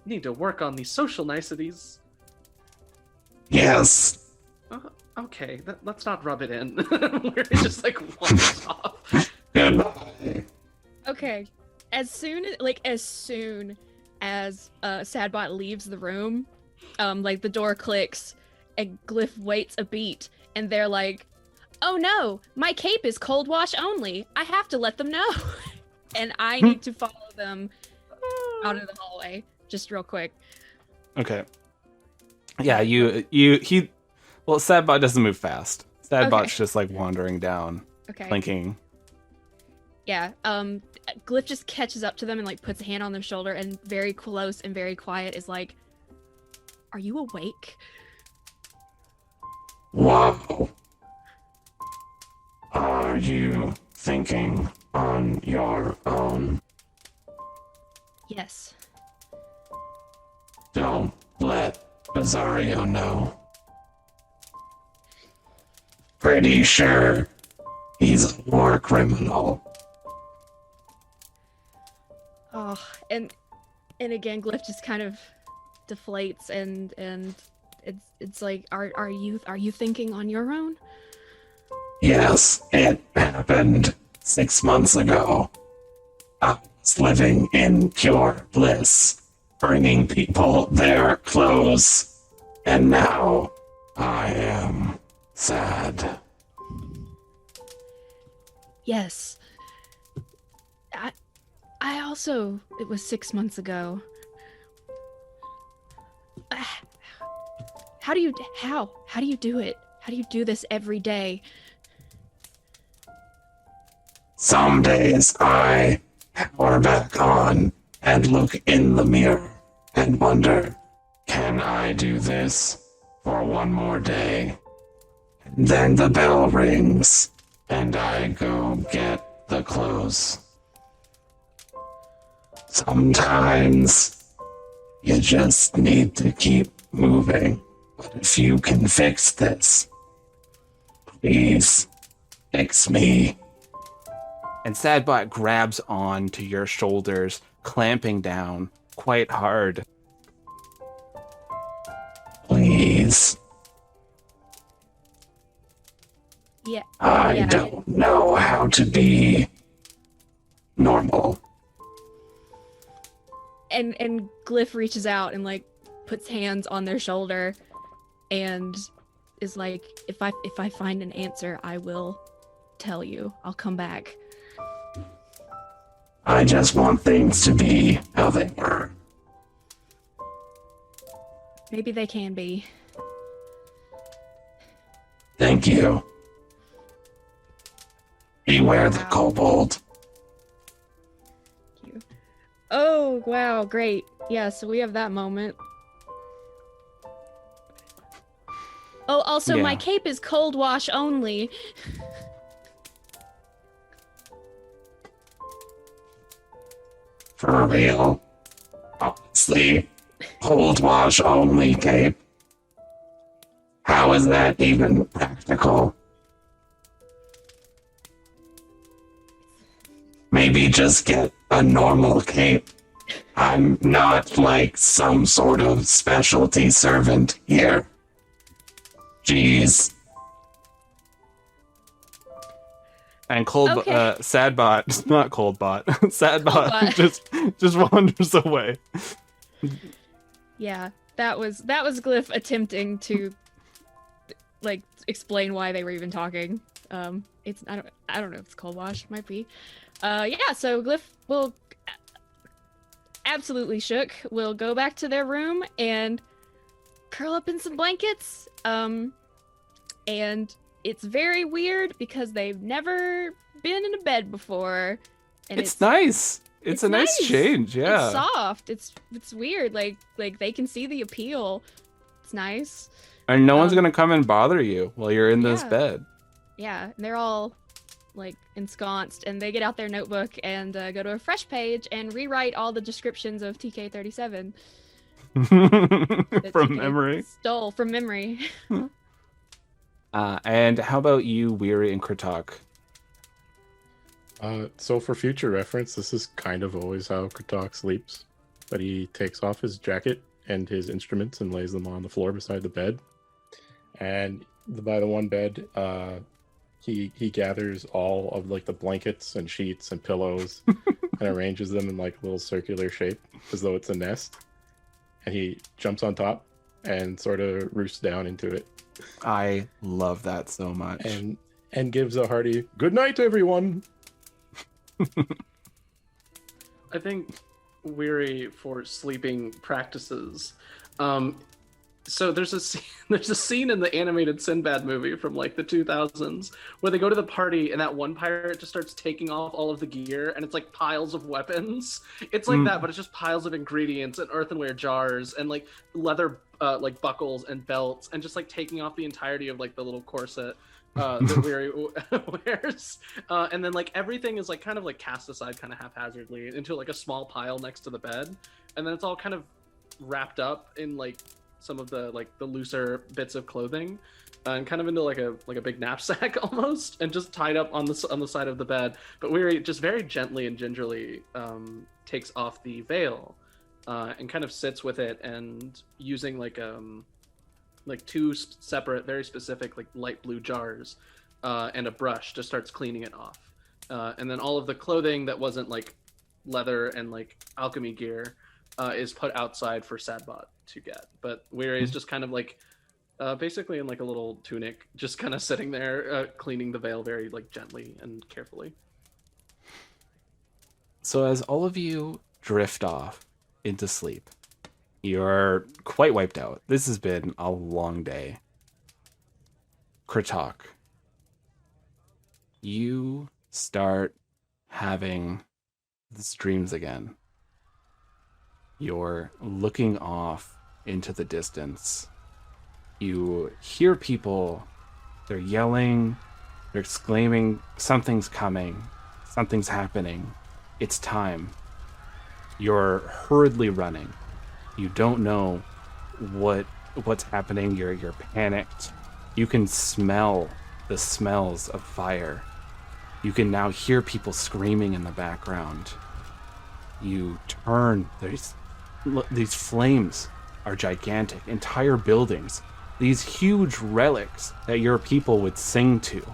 need to work on these social niceties. Yes. Okay, let's not rub it in. We're just like walks off. Goodbye. Okay. As soon as Sadbot leaves the room, like the door clicks and Glyph waits a beat, and they're like, "Oh no, my cape is cold wash only. I have to let them know." And I need to follow them out of the hallway just real quick. Okay. Yeah, well, Sadbot doesn't move fast. Sadbot's Okay. just like wandering down, Okay. blinking. Yeah. Glyph just catches up to them and like puts a hand on their shoulder and very close and very quiet is like, "Are you awake?" Wow. Are you thinking on your own? Yes. Don't let Bizarrio know. Pretty sure he's a war criminal. Oh, and again, Glyph just kind of deflates, and it's like, are you thinking on your own? Yes, it happened 6 months ago. I was living in pure bliss, bringing people their clothes, and now I am sad. Yes. I also, it was 6 months ago. How do you do it? How do you do this every day? Some days I power back on and look in the mirror and wonder, can I do this for one more day? And then the bell rings and I go get the clothes. Sometimes you just need to keep moving. But if you can fix this, please fix me. And Sadbot grabs on to your shoulders, clamping down quite hard. Please. Yeah. I don't know how to be normal. And Glyph reaches out and like puts hands on their shoulder and is like, if I find an answer, I will tell you. I'll come back. I just want things to be how they were. Maybe they can be. Thank you. Beware the kobold. Thank you. Oh, wow, great. Yeah, so we have that moment. Oh, also, my Yeah. cape is cold wash only. For real. Honestly, cold wash only cape. How is that even practical? Maybe just get a normal cape. I'm not like some sort of specialty servant here. Jeez. And Okay. Sadbot, not Coldbot, Sadbot Coldbot. just wanders away. Yeah, that was Glyph attempting to like explain why they were even talking. It's I don't know if it's cold wash, might be. Yeah, so Glyph will absolutely shook. Will go back to their room and curl up in some blankets. And it's very weird because they've never been in a bed before. And It's nice. It's a nice change, yeah. It's soft. It's weird. Like they can see the appeal. It's nice. And no one's gonna come and bother you while you're in this Yeah. bed. Yeah, and they're all like ensconced, and they get out their notebook and go to a fresh page and rewrite all the descriptions of TK-37 that From TK memory. stole from memory. And how about you, Weary and Kritok? So for future reference, this is kind of always how Kritok sleeps. But he takes off his jacket and his instruments and lays them on the floor beside the bed. And by the one bed, he gathers all of like the blankets and sheets and pillows and arranges them in like a little circular shape as though it's a nest. And he jumps on top and sort of roosts down into it. I love that so much. And gives a hearty good night, everyone. I think weary for sleeping practices. So there's a scene, there's a scene in the animated Sinbad movie from like the 2000s where they go to the party and that one pirate just starts taking off all of the gear and it's like piles of weapons. It's like that, but it's just piles of ingredients and earthenware jars and like leather like buckles and belts and just like taking off the entirety of like the little corset that Weary wears. And then like everything is like kind of like cast aside kind of haphazardly into like a small pile next to the bed. And then it's all kind of wrapped up in like some of the like the looser bits of clothing and kind of into like a big knapsack almost, and just tied up on the side of the bed. But Weary just very gently and gingerly takes off the veil and kind of sits with it, and using like two separate very specific like light blue jars and a brush just starts cleaning it off, and then all of the clothing that wasn't like leather and like alchemy gear is put outside for Sadbot to get. But Weary is just kind of like basically in like a little tunic, just kind of sitting there cleaning the veil very like gently and carefully. So as all of you drift off into sleep, you're quite wiped out. This has been a long day. Kritok, you start having these dreams again. You're looking off into the distance. You hear people, they're yelling, they're exclaiming, something's coming, something's happening, it's time. You're hurriedly running. You don't know what's happening, you're panicked. You can smell the smells of fire. You can now hear people screaming in the background. You turn, these flames are gigantic, entire buildings, these huge relics that your people would sing to,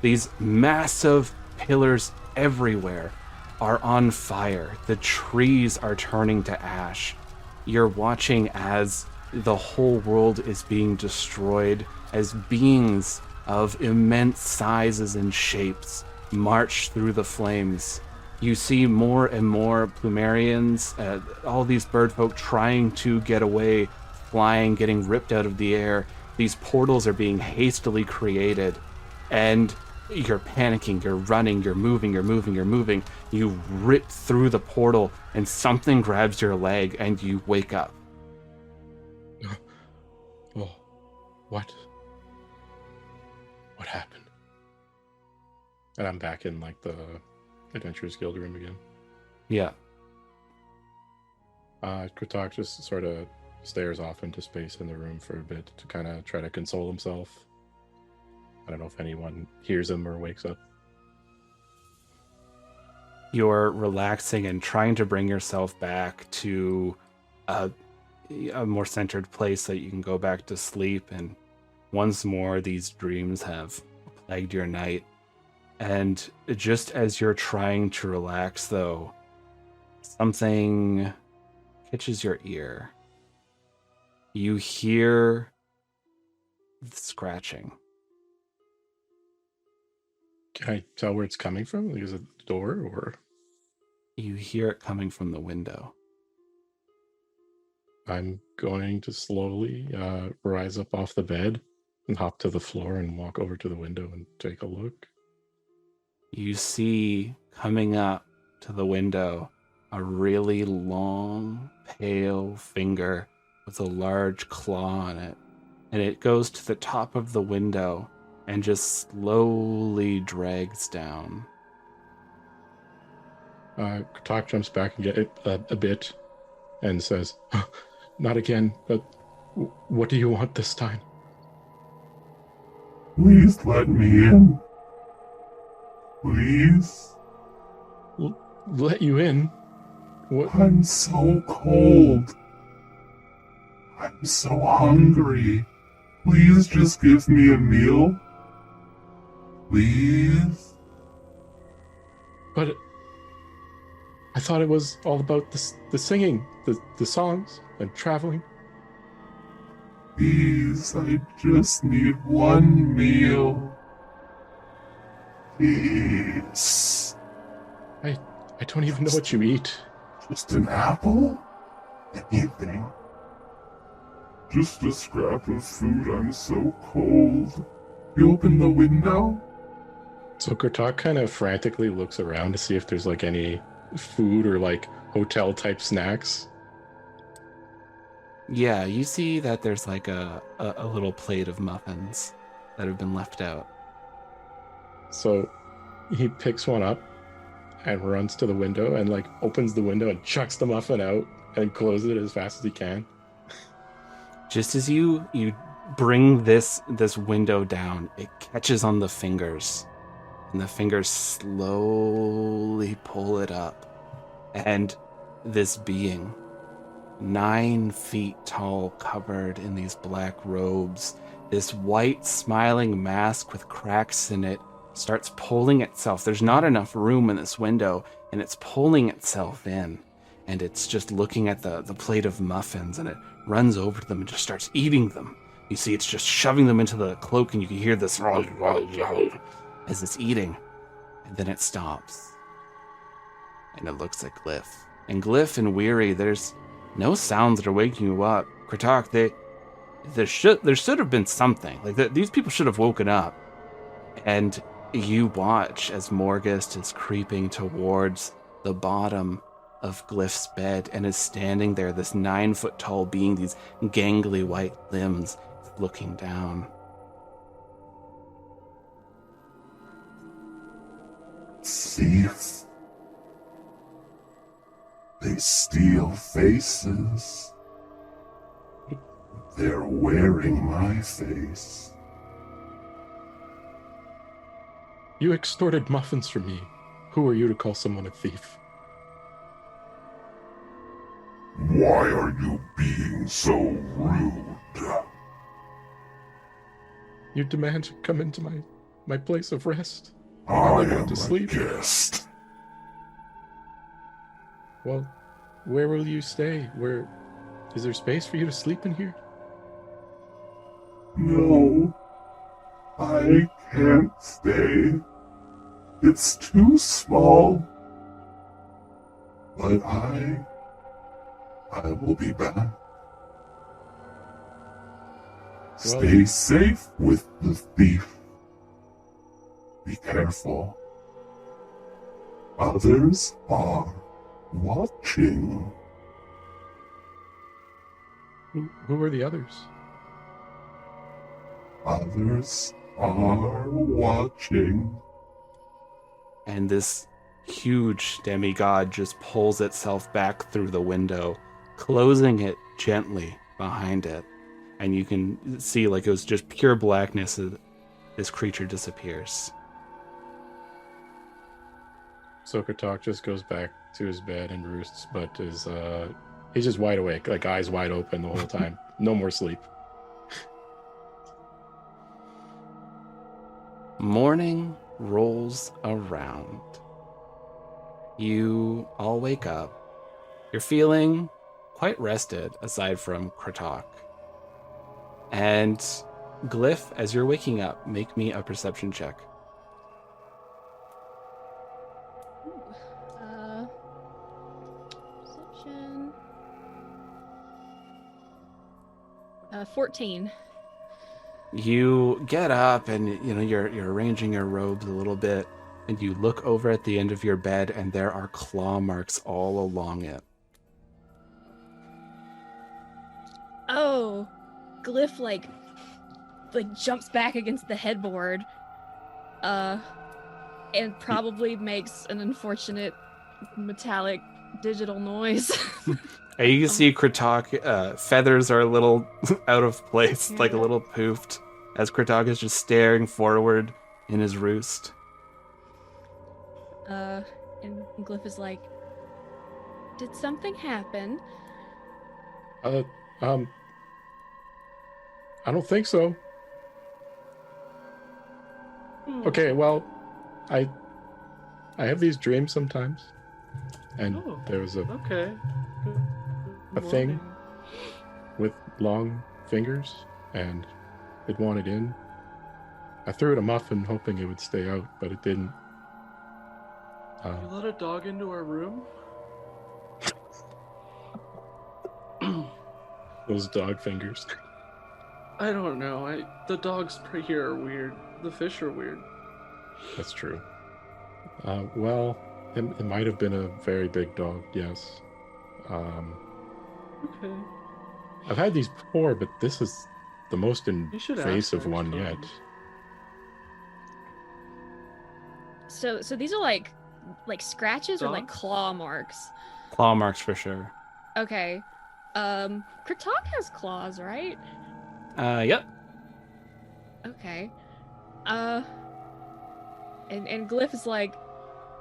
these massive pillars everywhere are on fire. The trees are turning to ash. You're watching as the whole world is being destroyed, as beings of immense sizes and shapes march through the flames. You see more and more Plumerians, all these bird folk trying to get away, flying, getting ripped out of the air. These portals are being hastily created, and you're panicking, you're running, you're moving. You rip through the portal, and something grabs your leg, and you wake up. Oh, what? What happened? And I'm back in like the Adventurers Guild room again. Yeah. Kritok just sort of stares off into space in the room for a bit to kind of try to console himself. I don't know if anyone hears him or wakes up. You're relaxing and trying to bring yourself back to a more centered place so that you can go back to sleep. And once more, these dreams have plagued your night. And just as you're trying to relax, though, something catches your ear. You hear the scratching. Can I tell where it's coming from? Like, is it the door or? You hear it coming from the window. I'm going to slowly rise up off the bed and hop to the floor and walk over to the window and take a look. You see coming up to the window a really long, pale finger with a large claw on it. And it goes to the top of the window and just slowly drags down. Kritok jumps back and get a bit and says, "Not again, but what do you want this time?" Please let me in. Please? Let you in? What? I'm so cold. I'm so hungry. Please just give me a meal. Please? But I thought it was all about the singing, the songs, and traveling. Please, I just need one meal. Please. I don't even know what you eat. Just an apple? Anything. Just a scrap of food, I'm so cold. You open the window? So Kurtok kind of frantically looks around to see if there's like any food or like hotel type snacks. Yeah, you see that there's like a little plate of muffins that have been left out. So he picks one up and runs to the window and like opens the window and chucks the muffin out and closes it as fast as he can. Just as you bring this window down, it catches on the fingers, and the fingers slowly pull it up, and this being, 9 feet tall, covered in these black robes, this white smiling mask with cracks in it, starts pulling itself. There's not enough room in this window, and it's pulling itself in. And it's just looking at the plate of muffins, and it runs over to them and just starts eating them. You see it's just shoving them into the cloak, and you can hear this as it's eating. And then it stops. And it looks at Glyph. And Glyph and Weary, there's no sounds that are waking you up. Kurtok, there should have been something. Like these people should have woken up. And you watch as Morgist is creeping towards the bottom of Glyph's bed and is standing there, this 9-foot tall being, these gangly white limbs, looking down. Thief. They steal faces. They're wearing my face. You extorted muffins from me. Who are you to call someone a thief? Why are you being so rude? You demand to come into my place of rest. I am am to sleep. a guest. Well, where will you stay? Where is there space for you to sleep in here? No, I can't stay. It's too small. But I will be back. Stay safe with the thief. Be careful. Others are watching. Who are the others? Others are watching. And this huge demigod just pulls itself back through the window, closing it gently behind it. And you can see, like, it was just pure blackness as this creature disappears. Sokatok just goes back to his bed and roosts, but he's just wide awake, like eyes wide open the whole time. No more sleep. Morning rolls around. You all wake up. You're feeling quite rested, aside from Kratok. And Glyph, as you're waking up, make me a perception check. Perception. 14. You get up and you're arranging your robes a little bit, and you look over at the end of your bed, and there are claw marks all along it. Oh, Glyph like jumps back against the headboard, and probably makes an unfortunate metallic digital noise. And you can see Kratok, feathers are a little out of place, like a little poofed, as Kratok is just staring forward in his roost. And Glyph is like, "Did something happen?" I don't think so. Okay, well, I have these dreams sometimes, and there was a thing with long fingers, and it wanted in. I threw it a muffin hoping it would stay out, but it didn't. You let a dog into our room? Those dog fingers. I don't know. The dogs here are weird. The fish are weird. That's true. Well, it might have been a very big dog, yes. Okay. I've had these before, but this is the most You should ask invasive next one time. yet. So these are like scratches or like Dogs? claw marks? Claw marks for sure. Okay. Kratok has claws, right? Yep. Okay. And Glyph is like,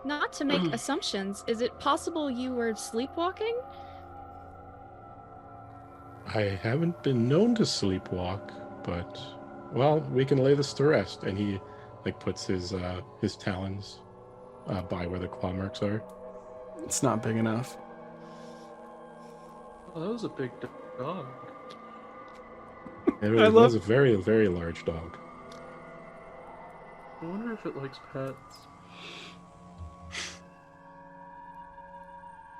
not to make assumptions, is it possible you were sleepwalking? I haven't been known to sleepwalk, but well, we can lay this to rest. And he like puts his talons by where the claw marks are. It's not big enough. Oh, that was a big dog. It was a very, very large dog. I wonder if it likes pets.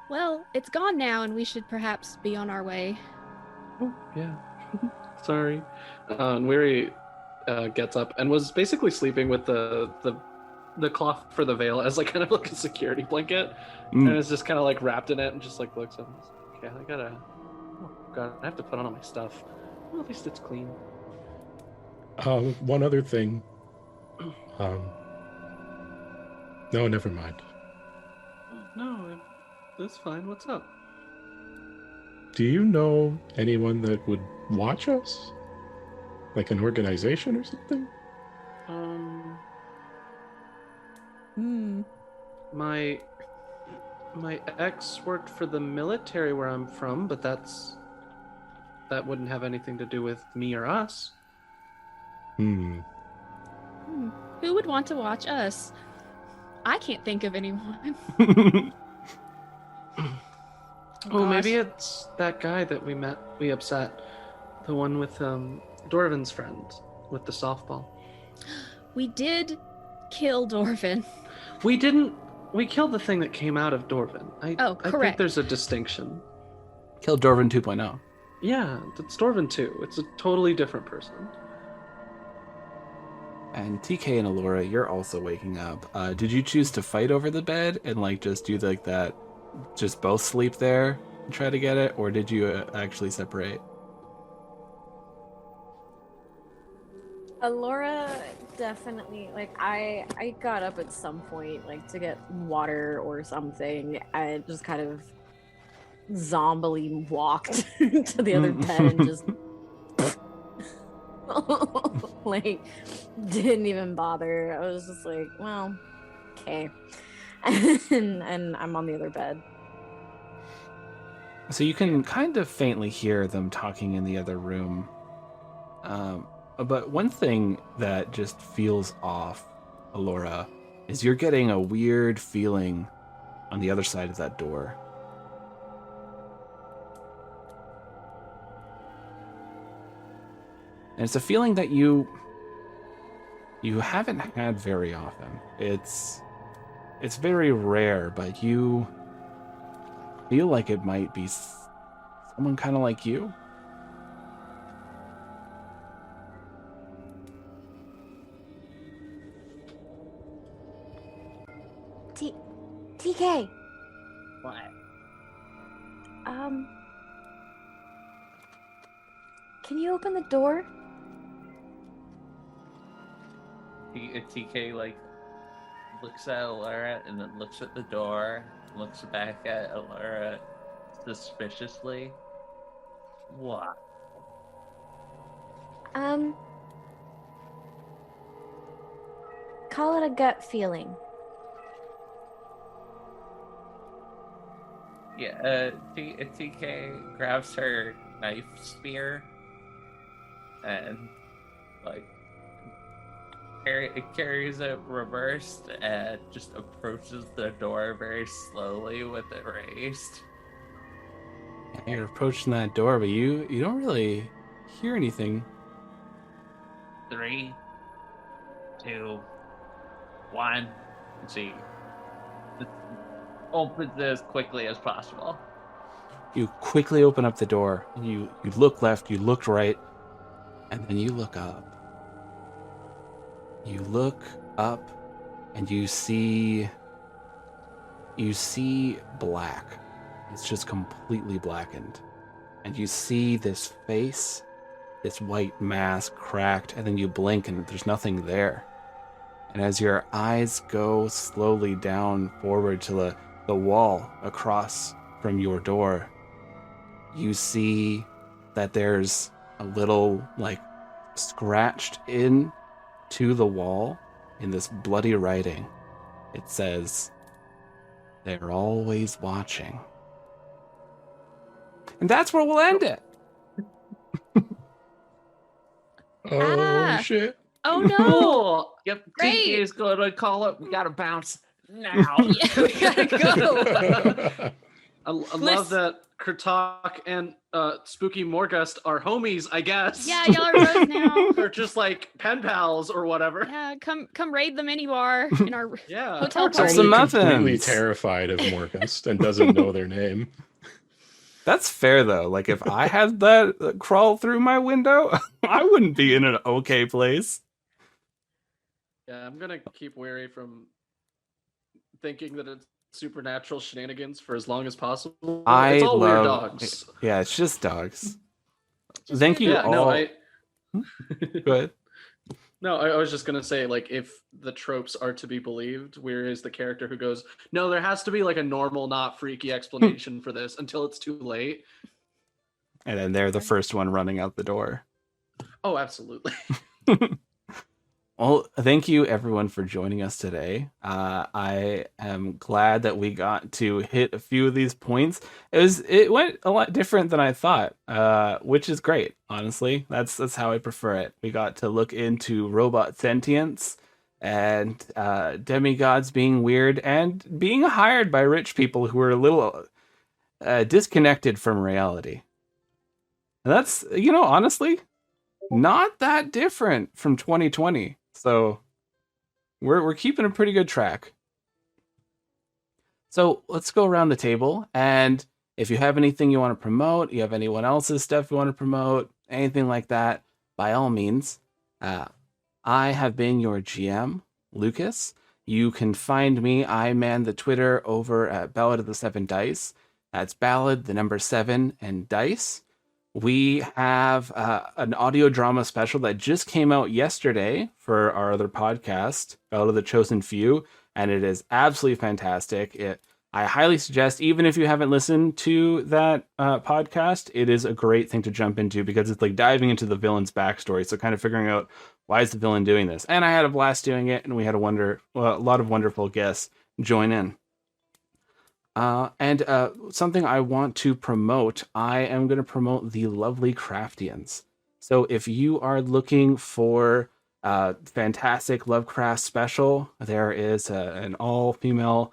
Well, it's gone now, and we should perhaps be on our way. Oh, yeah. Sorry. And Weary gets up and was basically sleeping with the cloth for the veil as like kind of like a security blanket, and is just kind of like wrapped in it and just like looks up and is like, okay, oh god, I have to put on all my stuff. Well, at least it's clean. One other thing. No, never mind. No, that's fine. What's up? Do you know anyone that would watch us? Like an organization or something? My ex worked for the military where I'm from, but that wouldn't have anything to do with me or us. Who would want to watch us? I can't think of anyone. Oh, maybe it's that guy that we upset. The one with Dorvin's friend with the softball. We did kill Dorvin. We killed the thing that came out of Dorvin. I think correct. there's a distinction. Killed Dorvin 2.0. Yeah, it's Dorvin 2. It's a totally different person. And TK and Allura, you're also waking up. Did you choose to fight over the bed and like just do like that, just both sleep there and try to get it, or did you actually separate? Allura definitely, like, I got up at some point, like, to get water or something. I just kind of zombily walked to the other bed and just like didn't even bother. I was just like, well, okay. And I'm on the other bed. So you can kind of faintly hear them talking in the other room. But one thing that just feels off, Allura, is you're getting a weird feeling on the other side of that door. And it's a feeling that you haven't had very often. It's very rare, but you feel like it might be someone kind of like you. TK. What? Can you open the door? TK like looks at Allura and then looks at the door, looks back at Allura suspiciously. What? Call it a gut feeling. Yeah, TK grabs her knife spear and like carries it reversed and just approaches the door very slowly with it raised. You're approaching that door, but you don't really hear anything. 3, 2, 1. See, opens it as quickly as possible. You quickly open up the door. You look left, you look right, And then you look up. You look up and you see black. It's just completely blackened. And you see this face, this white mask cracked, and then you blink and there's nothing there. And as your eyes go slowly down forward to the wall across from your door, you see that there's a little, like, scratched in to the wall in this bloody writing. It says, "They're always watching." And that's where we'll end it. Oh, shit. Oh no! Cool. Yep. Great. TK is going to call it. We got to bounce now. Yeah, we gotta go. I love that Kurtok and Spooky Morgust are homies, I guess. Yeah, y'all are bros now. They're just like pen pals or whatever. Yeah, come raid the minibar in our Yeah. hotel It's Have party. some only muffins. completely terrified of Morgust and doesn't know their name. That's fair, though. Like, if I had that crawl through my window, I wouldn't be in an okay place. Yeah, I'm gonna keep wary from thinking that it's supernatural shenanigans for as long as possible. I It's all love weird dogs. Yeah, it's just dogs. Thank you Yeah, all. no, I Go ahead. no, I was just gonna say, like, if the tropes are to be believed, where is the character who goes, no, there has to be like a normal, not freaky explanation for this until it's too late. And then they're the first one running out the door. Oh, absolutely. Well, thank you everyone for joining us today. I am glad that we got to hit a few of these points. It went a lot different than I thought, which is great. Honestly, that's how I prefer it. We got to look into robot sentience and demigods being weird and being hired by rich people who are a little disconnected from reality. And that's, honestly, not that different from 2020. So we're keeping a pretty good track. So let's go around the table, and if you have anything you want to promote, you have anyone else's stuff you want to promote, anything like that, by all means. I have been your GM, Lucas. You can find me, I man the Twitter, over at Ballad of the Seven Dice. That's Ballad, the number 7, and Dice. We have an audio drama special that just came out yesterday for our other podcast, Out of the Chosen Few, and it is absolutely fantastic. I highly suggest, even if you haven't listened to that podcast, it is a great thing to jump into because it's like diving into the villain's backstory. So kind of figuring out, why is the villain doing this? And I had a blast doing it, and we had a lot of wonderful guests join in. And something I want to promote, I am going to promote the Lovely Craftians. So if you are looking for a fantastic Lovecraft special, there is an all-female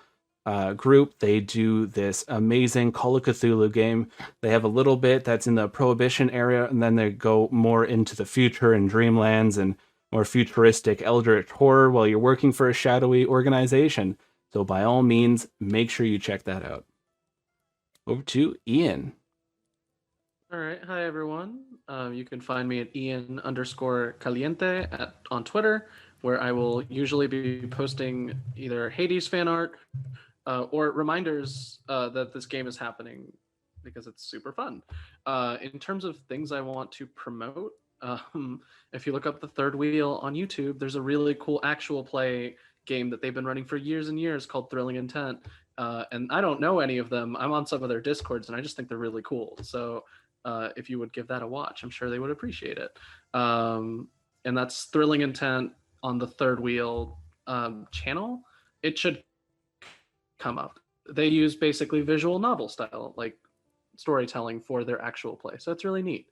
group. They do this amazing Call of Cthulhu game. They have a little bit that's in the Prohibition area, and then they go more into the future and Dreamlands and more futuristic Eldritch horror while you're working for a shadowy organization. So by all means, make sure you check that out. Over to Ian. All right. Hi, everyone. You can find me at Ian_Caliente on Twitter, where I will usually be posting either Hades fan art or reminders that this game is happening because it's super fun. In terms of things I want to promote, if you look up The Third Wheel on YouTube, there's a really cool actual play game that they've been running for years and years called Thrilling Intent. And I don't know any of them. I'm on some of their Discords, and I just think they're really cool. So if you would give that a watch, I'm sure they would appreciate it. And that's Thrilling Intent on the Third Wheel channel. It should come up. They use basically visual novel style, like storytelling for their actual play. So it's really neat.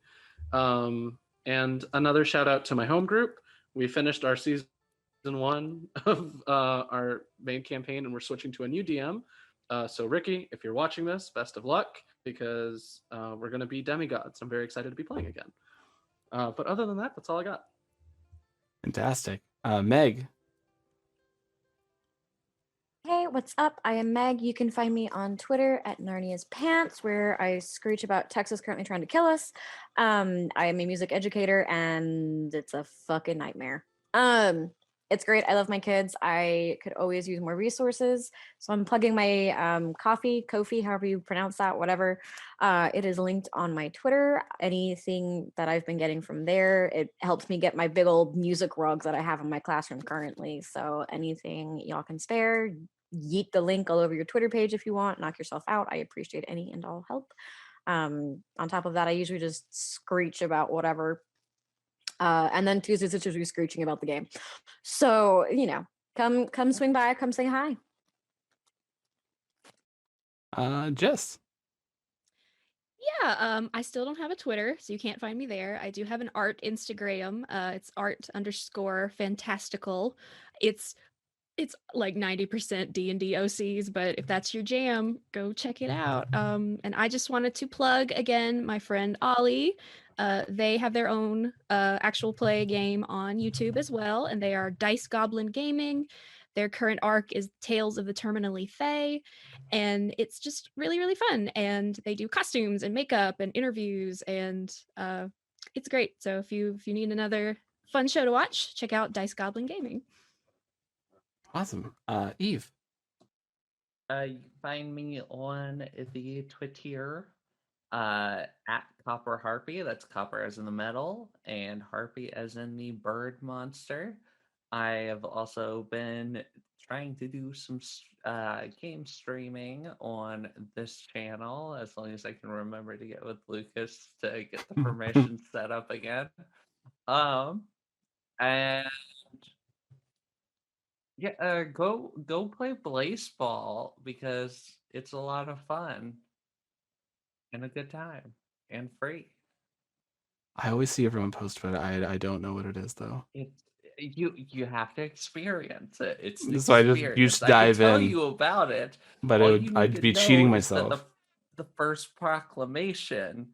And another shout out to my home group. We finished our season 1 of our main campaign, and we're switching to a new DM. So Ricky, if you're watching this, best of luck, because we're going to be demigods. I'm very excited to be playing again. But other than that, that's all I got. Fantastic. Meg. Hey, what's up? I am Meg. You can find me on Twitter at Narnia's Pants, where I screech about Texas currently trying to kill us. I am a music educator, and it's a fucking nightmare. It's great. I love my kids. I could always use more resources, so I'm plugging my Ko-fi, however you pronounce that, whatever. It is linked on my Twitter. Anything that I've been getting from there, it helps me get my big old music rugs that I have in my classroom currently. So anything y'all can spare, yeet the link all over your Twitter page if you want. Knock yourself out. I appreciate any and all help. On top of that, I usually just screech about whatever. And then Tuesdays it's usually screeching about the game. So, come swing by, come say hi. Jess. Yeah, I still don't have a Twitter, so you can't find me there. I do have an art Instagram. It's art_fantastical. It's like 90% D&D OCs, but if that's your jam, go check it out. And I just wanted to plug again my friend Ollie. They have their own actual play game on YouTube as well, and they are Dice Goblin Gaming. Their current arc is Tales of the Terminally Fae, and it's just really, really fun. And they do costumes and makeup and interviews, and it's great. So if you need another fun show to watch, check out Dice Goblin Gaming. Awesome. Eve. You can find me on the Twitter at Copper Harpy. That's copper as in the metal, and harpy as in the bird monster. I have also been trying to do some game streaming on this channel, as long as I can remember to get with Lucas to get the permission set up again. And yeah, go play baseball because it's a lot of fun and a good time and free. I always see everyone post about it. I don't know what it is though. It's you have to experience it. It's an So experience. you just I dive can tell in, you about it, but I'd be cheating myself. The first proclamation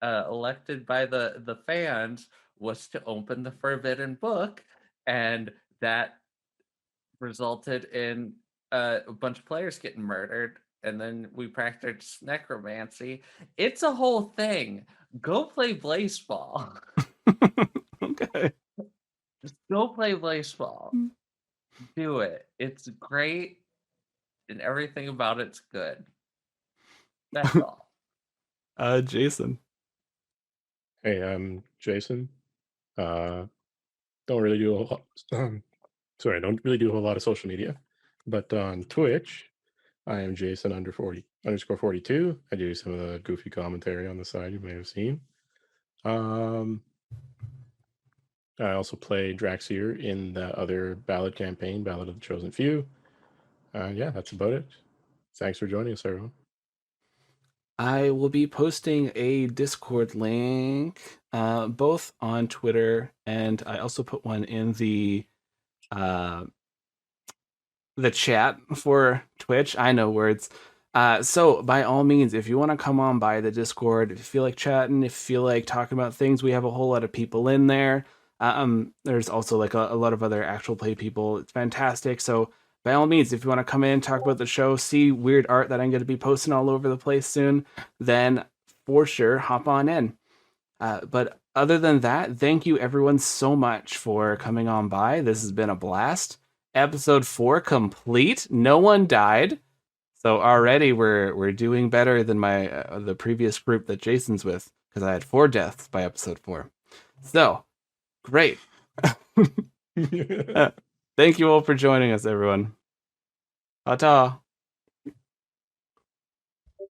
elected by the fans was to open the forbidden book, and that resulted in a bunch of players getting murdered, and then we practiced necromancy. It's a whole thing. Go play baseball. Okay. Just go play baseball. Do it. It's great, and everything about it's good. That's all. Jason. Hey, I'm Jason. Don't really do a lot. Don't really do a whole lot of social media, but on Twitch, I am Jason _42. I do some of the goofy commentary on the side you may have seen. I also play Draxier in the other ballad campaign, Ballad of the Chosen Few. Yeah, that's about it. Thanks for joining us, everyone. I will be posting a Discord link, both on Twitter, and I also put one in the chat for Twitch. I know words. So by all means, if you want to come on by the Discord, if you feel like chatting, if you feel like talking about things, we have a whole lot of people in there. There's also like a lot of other actual play people. It's fantastic. So by all means, if you want to come in, talk about the show, see weird art that I'm going to be posting all over the place soon, then for sure, hop on in. But other than that, thank you everyone so much for coming on by. This has been a blast. Episode 4 complete. No one died. So already we're doing better than the previous group that Jason's with, because I had 4 deaths by episode 4. So, great. Thank you all for joining us, everyone. Ta-ta.